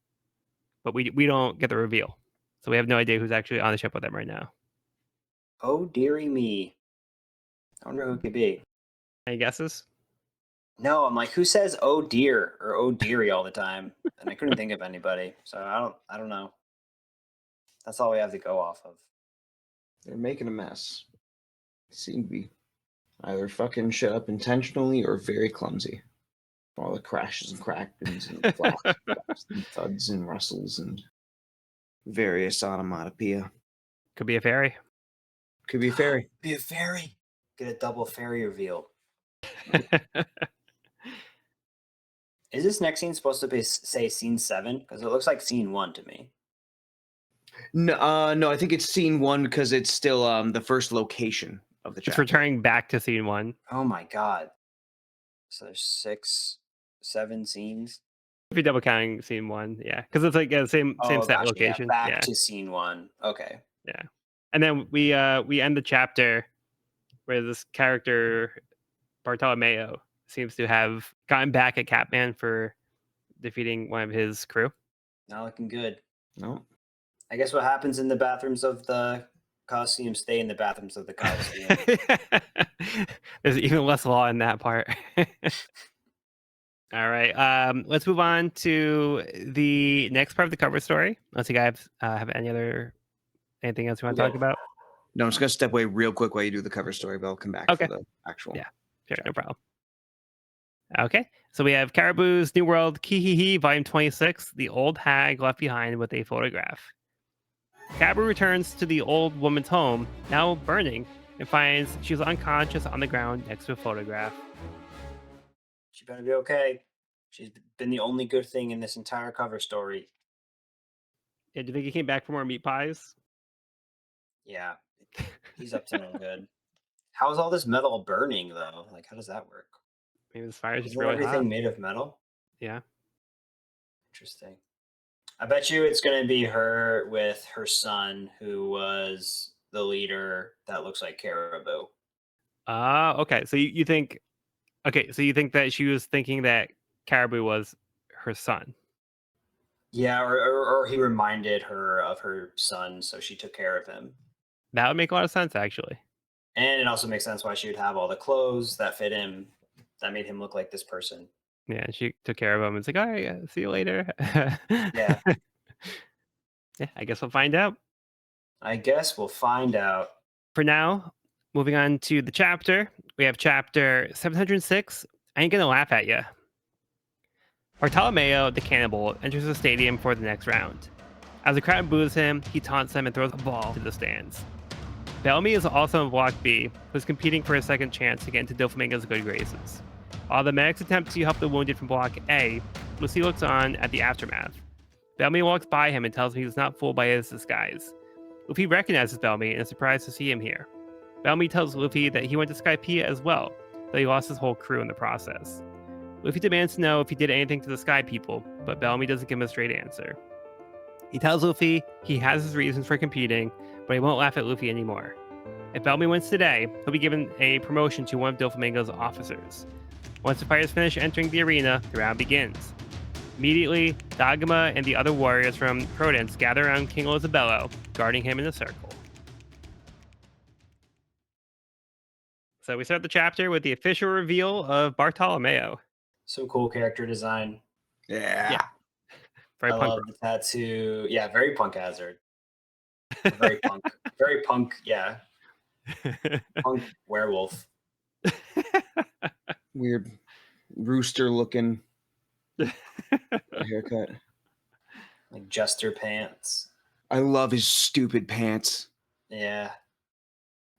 but we don't get the reveal. So we have no idea who's actually on the ship with them right now. Oh, dearie me. I wonder who it could be. Any guesses? No, I'm like, who says "oh dear" or "oh dearie" all the time? And I couldn't think of anybody, so I don't know. That's all we have to go off of. They're making a mess. They seem to be either fucking shit up intentionally or very clumsy. All the crashes and crackings and flaps and thuds and rustles and various onomatopoeia. Could be a fairy. Could be a fairy. Be a fairy. Get a double fairy reveal. Is this next scene supposed to be say scene 7? Because it looks like scene 1 to me. No, I think it's scene 1 because it's still the first location of the It's chapter. returning back to scene 1. Oh my god. So there's 6, 7 scenes. If you're double counting scene 1, yeah, because it's like same set gotcha, location. Yeah, back to scene 1. Okay. Yeah, and then we end the chapter where this character Bartolomeo seems to have gotten back at Catman for defeating one of his crew. Not looking good. No. I guess what happens in the bathrooms of the Coliseum stay in the bathrooms of the Coliseum. There's even less law in that part. All right, let's move on to the next part of the cover story. Unless you guys have anything else you want to talk about? No, I'm just gonna step away real quick while you do the cover story, but I'll come back Okay. for the actual. Yeah. Sure, no problem. Okay, so we have Caribou's New World Kihihi, Volume 26, The Old Hag Left Behind with a Photograph. Caribou returns to the old woman's home, now burning, and finds she's unconscious on the ground next to a photograph. She better be okay. She's been the only good thing in this entire cover story. Yeah, do you think he came back for more meat pies? Yeah, he's up to no good. How is all this metal burning, though? Like, how does that work? Maybe this fire is just Isn't really everything hot. made of metal? Yeah. Interesting. I bet you it's going to be her with her son, who was the leader that looks like Caribou. Okay. So you think, so you think that she was thinking that Caribou was her son? Yeah, or he reminded her of her son, so she took care of him. That would make a lot of sense, actually. And it also makes sense why she would have all the clothes that fit him, that made him look like this person. Yeah, she took care of him. It's like, all right, see you later. Yeah. Yeah, I guess we'll find out. I guess we'll find out. For now, moving on to the chapter, we have chapter 706. I ain't gonna laugh at ya. Bartolomeo, the cannibal, enters the stadium for the next round. As the crowd boos him, he taunts them and throws a ball to the stands. Bellamy is also in Block B, who's competing for a second chance to get into Doflamingo's good graces. While the medics attempt to help the wounded from Block A, Lucy looks on at the aftermath. Bellamy walks by him and tells him he's not fooled by his disguise. Luffy recognizes Bellamy and is surprised to see him here. Bellamy tells Luffy that he went to Skypiea as well, though he lost his whole crew in the process. Luffy demands to know if he did anything to the Sky People, but Bellamy doesn't give him a straight answer. He tells Luffy he has his reasons for competing, but he won't laugh at Luffy anymore. If Bellamy wins today, he'll be given a promotion to one of Doflamingo's officers. Once the fighters finish entering the arena, the round begins. Immediately, Dagama and the other warriors from Prudence gather around King Isabello, guarding him in a circle. So we start the chapter with the official reveal of Bartolomeo. Some cool character design. Yeah. Very I punk. love the tattoo. Yeah, very punk hazard. Very punk. Very punk. Yeah, punk werewolf. Weird rooster looking haircut. Like jester pants. I love his stupid pants. Yeah,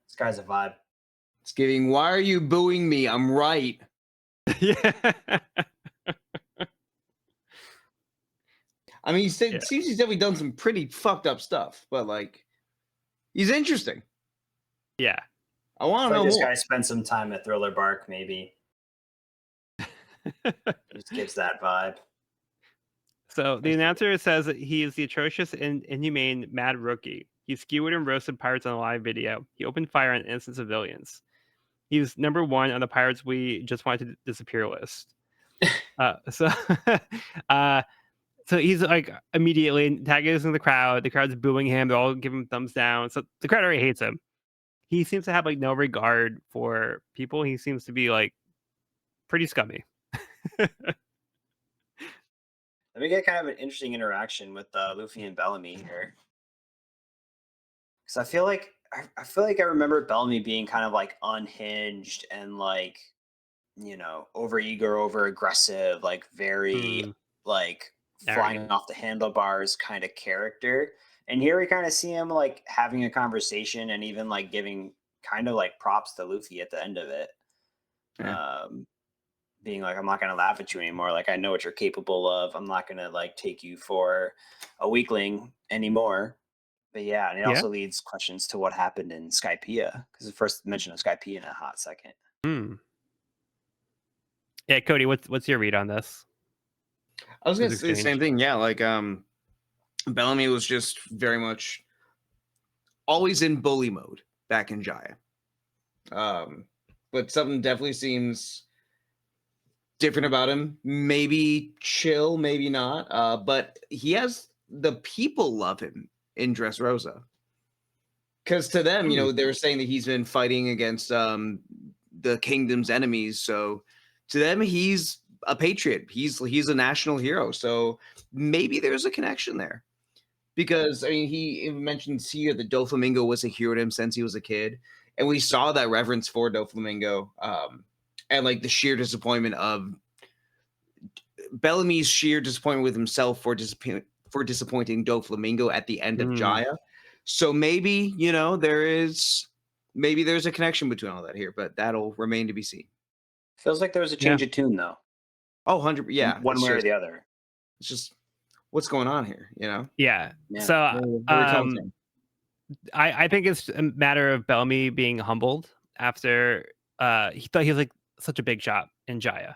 this guy's a vibe. It's giving, why are you booing me? I'm right. Yeah. I mean, Yeah. seems he's definitely done some pretty fucked up stuff, but like, he's interesting. Yeah. I want I to feel know like this more. guy spent some time at Thriller Bark, maybe. Just gives that vibe. So the announcer says that he is the atrocious and inhumane mad rookie. He skewered and roasted pirates on a live video. He opened fire on innocent civilians. He's number 1 on the pirates we just wanted to disappear list. So so he's like immediately antagonizing the crowd. The crowd's booing him. They're all giving him thumbs down. So the crowd already hates him. He seems to have like no regard for people. He seems to be like pretty scummy. Then we get kind of an interesting interaction with Luffy and Bellamy here, because I feel like I remember Bellamy being kind of like unhinged and like, you know, over eager, over aggressive, like very like flying Arrogant. off the handlebars kind of character. And here we kind of see him like having a conversation and even like giving kind of like props to Luffy at the end of it. Yeah. Being like, I'm not going to laugh at you anymore. Like, I know what you're capable of. I'm not going to like take you for a weakling anymore. But yeah, and it also leads questions to what happened in Skypiea, because the first mention of Skypiea in a hot second. Yeah, Cody, what's your read on this? I was gonna say the same thing. Yeah, like Bellamy was just very much always in bully mode back in Jaya. But something definitely seems different about him. Maybe chill, maybe not. But he has the people love him in Dressrosa. Because to them, you know, they were saying that he's been fighting against the kingdom's enemies. So to them, he's a patriot. He's a national hero. So maybe there's a connection there. Because I mean, he mentions here that Doflamingo was a hero to him since he was a kid, and we saw that reverence for Doflamingo, and like the sheer disappointment of Bellamy's sheer disappointment with himself for disappointing Doflamingo at the end of Jaya. So maybe, you know, there's a connection between all that here, but that'll remain to be seen. Feels like there was a change of tune though. Oh, 100%. Yeah. One way or the other. It's just what's going on here, you know? Yeah. Yeah. So I think it's a matter of Bellamy being humbled after he thought he was like such a big shot in Jaya.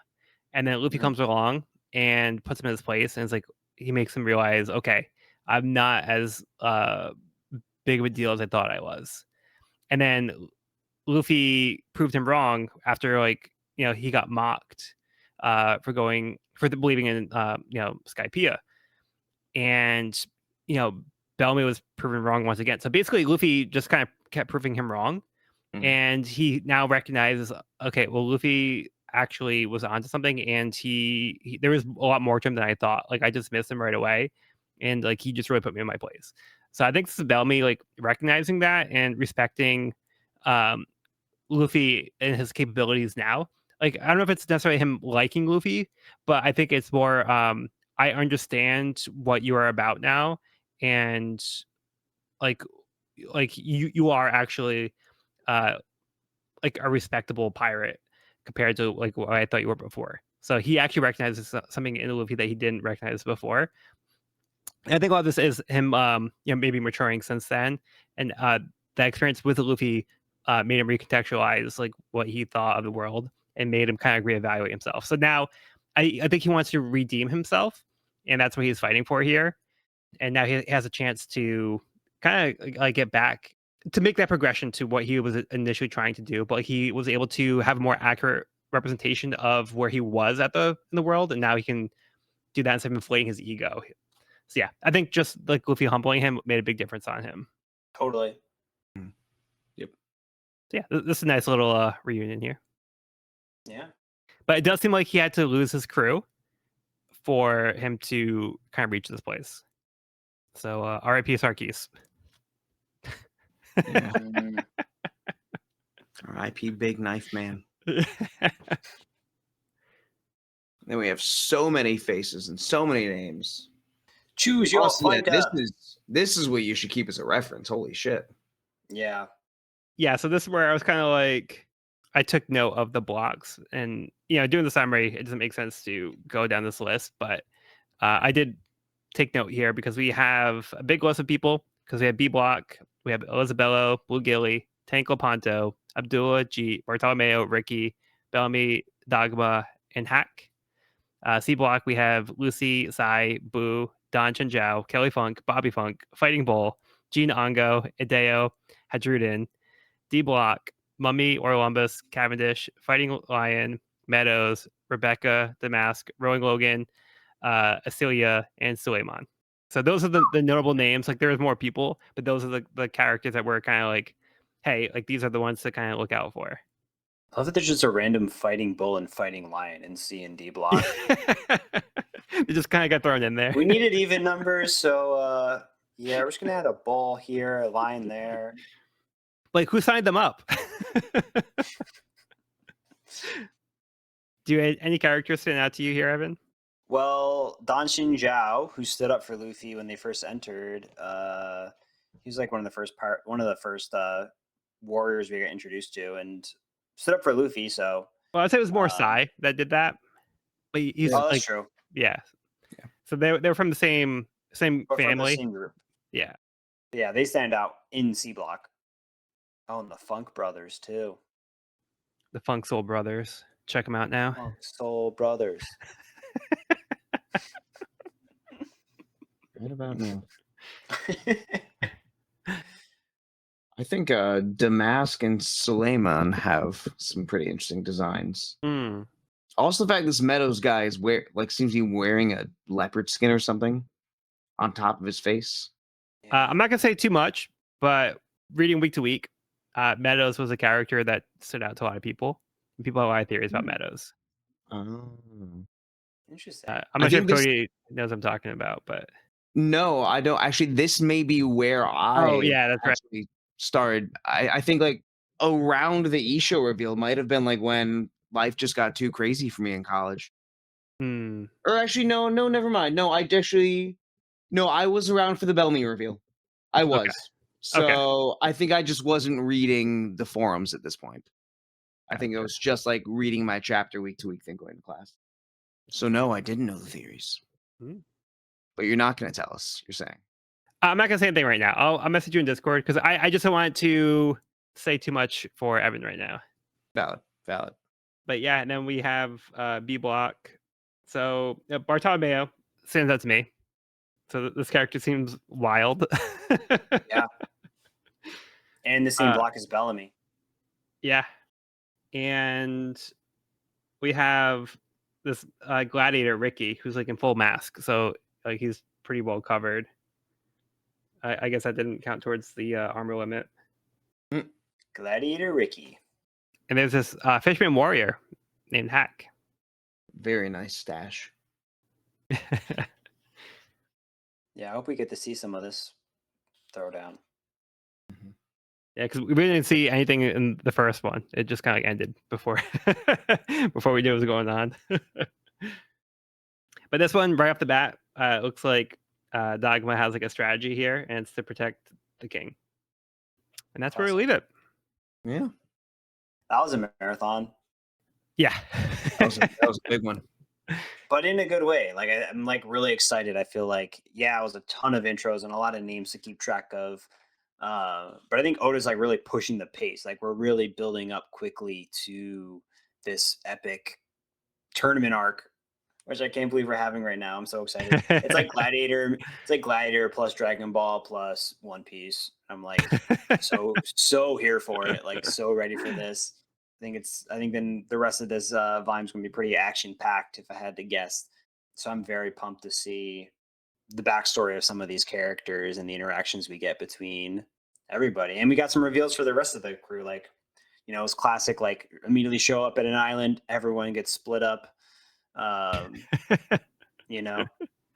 And then Luffy comes along and puts him in his place, and it's like he makes him realize, okay, I'm not as big of a deal as I thought I was. And then Luffy proved him wrong after, like, you know, he got mocked for believing in you know, Skypiea. And, you know, Bellamy was proven wrong once again. So basically Luffy just kind of kept proving him wrong. And he now recognizes, okay, well, Luffy actually was onto something, and he there was a lot more to him than I thought. Like, I just missed him right away, and like he just really put me in my place. So I think this is Bellamy like recognizing that and respecting Luffy and his capabilities now. Like, I don't know if it's necessarily him liking Luffy, but I think it's more I understand what you are about now, and like you are actually like a respectable pirate compared to like what I thought you were before. So he actually recognizes something in Luffy that he didn't recognize before. And I think a lot of this is him, you know, maybe maturing since then, and that experience with Luffy made him recontextualize like what he thought of the world, and made him kind of reevaluate himself. So now, I think he wants to redeem himself, and that's what he's fighting for here. And now he has a chance to kind of like get back to make that progression to what he was initially trying to do, but he was able to have a more accurate representation of where he was at in the world, and now he can do that instead of inflating his ego. So yeah, I think just like Luffy humbling him made a big difference on him. Totally. Yep. So yeah, this is a nice little reunion here. Yeah. But it does seem like he had to lose his crew for him to kind of reach this place. So R.I.P. Sarkis. Yeah. R.I.P. Big Knife Man. Then we have so many faces and so many names. Choose your Also, yeah, fighter. this is what you should keep as a reference. Holy shit. Yeah. Yeah, so this is where I was kind of like, I took note of the blocks, and doing the summary, it doesn't make sense to go down this list, but I did take note here because we have a big list of people. Because we have B block, we have Elizabello, Blue Gilly, Tanko Ponto, Abdullah, G, Bartolomeo, Ricky, Bellamy, Dagma, and Hack. C block, we have Lucy, Sai, Boo, Don Chenjiao, Kelly Funk, Bobby Funk, Fighting Bull, Gene Ongo, Ideo, Hadrudin. D block, Mummy, Orlumbus, Cavendish, Fighting Lion, Meadows, Rebecca, Damask, Rowing Logan, Acelia, and Suleiman. So those are the notable names. Like there's more people, but those are the characters that were kind of like, hey, like these are the ones to kind of look out for. I love that there's just a random Fighting Bull and Fighting Lion in C and D block. They just kind of got thrown in there. We needed even numbers, so yeah, we're just gonna add a bull here, a lion there. Like who signed them up? Do any characters stand out to you here, Evan? Well, Don Xin Zhao, who stood up for Luffy when they first entered, he was like one of the first warriors we got introduced to, and stood up for Luffy. So, Well, I'd say it was more Sai that did that. But he's that's like, true. yeah. So they're from the same But from the family. same group. Yeah. Yeah, they stand out in C block. Oh, and the Funk Brothers too. The Funk Soul Brothers. Check them out now. Funk Soul Brothers. Right about now. I think Damask and Suleiman have some pretty interesting designs. Hmm. Also, the fact this Meadows guy is seems to be wearing a leopard skin or something on top of his face. I'm not gonna say too much, but reading week to week, Meadows was a character that stood out to a lot of people. And people have a lot of theories about Meadows. Oh. Interesting. I'm not sure if Cody knows what I'm talking about, but no, I don't. Actually, this may be where I that's right. actually started. I think like around the eShow reveal might have been like when life just got too crazy for me in college. Hmm. Or actually, no, never mind. No, I was around for the Bellamy reveal. I was. Okay. So I think I just wasn't reading the forums at this point. I think it was just like reading my chapter week to week thing going to class. So no, I didn't know the theories. But you're not going to tell us, you're saying. I'm not gonna say anything right now. I'll message you in Discord because I just don't want to say too much for Evan right now. Valid. But yeah, and then we have B block. So Bartolomeo stands out to me. So this character seems wild. Yeah. And the same block as Bellamy. Yeah. And we have this gladiator Ricky who's like in full mask. So like he's pretty well covered. I guess that didn't count towards the armor limit. Gladiator Ricky. And there's this fisherman warrior named Hack. Very nice stash. Yeah, I hope we get to see some of this throwdown. Yeah, because we didn't see anything in the first one. It just kind of ended before before we knew what was going on. But this one, right off the bat, looks like Dogma has like a strategy here, and it's to protect the king. And that's where we leave it. Yeah. That was a marathon. Yeah. That was a big one. But in a good way. Like I'm like really excited. I feel like, it was a ton of intros and a lot of names to keep track of. But I think Oda's like really pushing the pace. Like we're really building up quickly to this epic tournament arc, which I can't believe we're having right now. I'm so excited. It's like Gladiator plus Dragon Ball plus One Piece. I'm like so here for it. Like so ready for this. I think then the rest of this volume's gonna be pretty action packed if I had to guess. So I'm very pumped to see the backstory of some of these characters and the interactions we get between everybody. And we got some reveals for the rest of the crew. Like, it's classic, like immediately show up at an island, everyone gets split up. you know,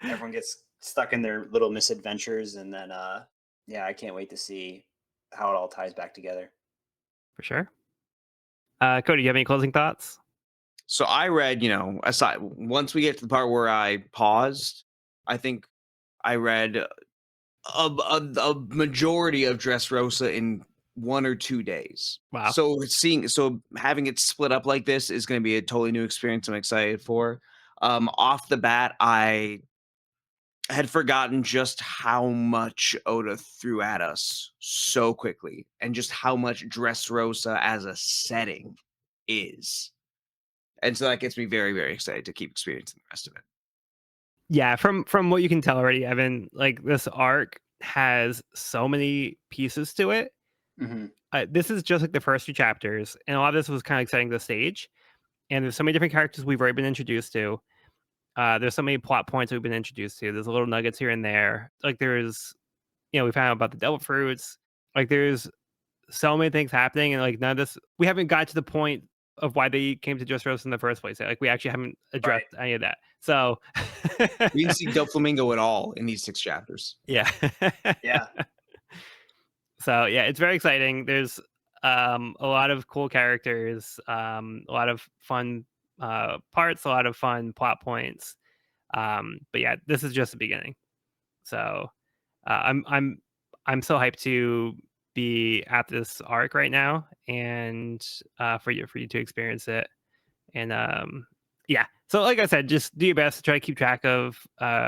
everyone gets stuck in their little misadventures, and then yeah, I can't wait to see how it all ties back together. For sure. Cody, you have any closing thoughts? So I read, aside once we get to the part where I paused, I think I read a majority of Dressrosa in 1 or 2 days. Wow. So having it split up like this is going to be a totally new experience. I'm excited for. Off the bat, I had forgotten just how much Oda threw at us so quickly, and just how much Dressrosa as a setting is. And so that gets me very, very excited to keep experiencing the rest of it. Yeah, from what you can tell already, Evan, like this arc has so many pieces to it. Mm-hmm. This is just like the first 2 chapters, and a lot of this was kind of setting the stage. And there's so many different characters we've already been introduced to. There's so many plot points we've been introduced to. There's little nuggets here and there. Like there's, we found out about the devil fruits. Like there's so many things happening, and like none of this, we haven't got to the point of why they came to Dressrosa in the first place. Like we actually haven't addressed any of that. So we didn't see Doflamingo at all in these 6 chapters. Yeah. Yeah. So yeah, it's very exciting. There's a lot of cool characters, a lot of fun parts, a lot of fun plot points. But yeah, this is just the beginning. So I'm so hyped to be at this arc right now, and for you to experience it. And yeah, so like I said, just do your best to try to keep track of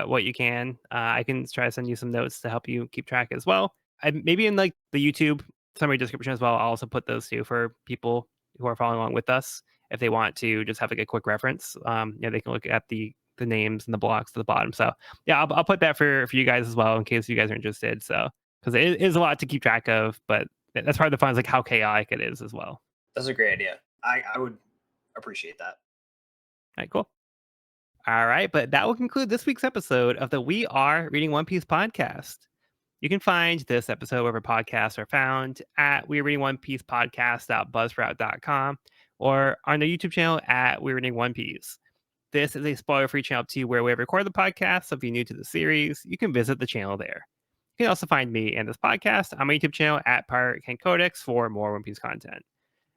what you can. I can try to send you some notes to help you keep track as well. Maybe in like the YouTube summary description as well, I'll also put those too for people who are following along with us if they want to just have like a quick reference. They can look at the names and the blocks at the bottom. So yeah, I'll put that for you guys as well in case you guys are interested. So because it is a lot to keep track of, but that's part of the fun is like how chaotic it is as well. That's a great idea. I would appreciate that. All right, cool. All right, but that will conclude this week's episode of the We Are Reading One Piece podcast. You can find this episode wherever podcasts are found at We Are Reading One Piece podcast.buzzsprout.com or on the YouTube channel at We Are Reading One Piece. This is a spoiler-free channel too, where we record the podcast. So if you're new to the series, you can visit the channel there. You can also find me and this podcast on my YouTube channel at Pirate Ken Codex for more One Piece content.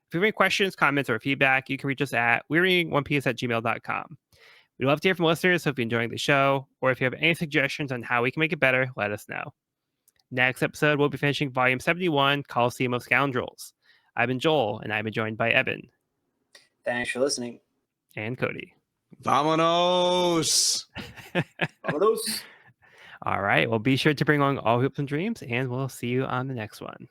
If you have any questions, comments, or feedback, you can reach us at wearereadingonepiece@gmail.com. We'd love to hear from listeners, so if you're enjoying the show, or if you have any suggestions on how we can make it better, let us know. Next episode, we'll be finishing Volume 71, Coliseum of Scoundrels. I've been Joel, and I've been joined by Evan. Thanks for listening. And Cody. Vamonos! Vamonos! All right, well, be sure to bring along all hopes and dreams, and we'll see you on the next one.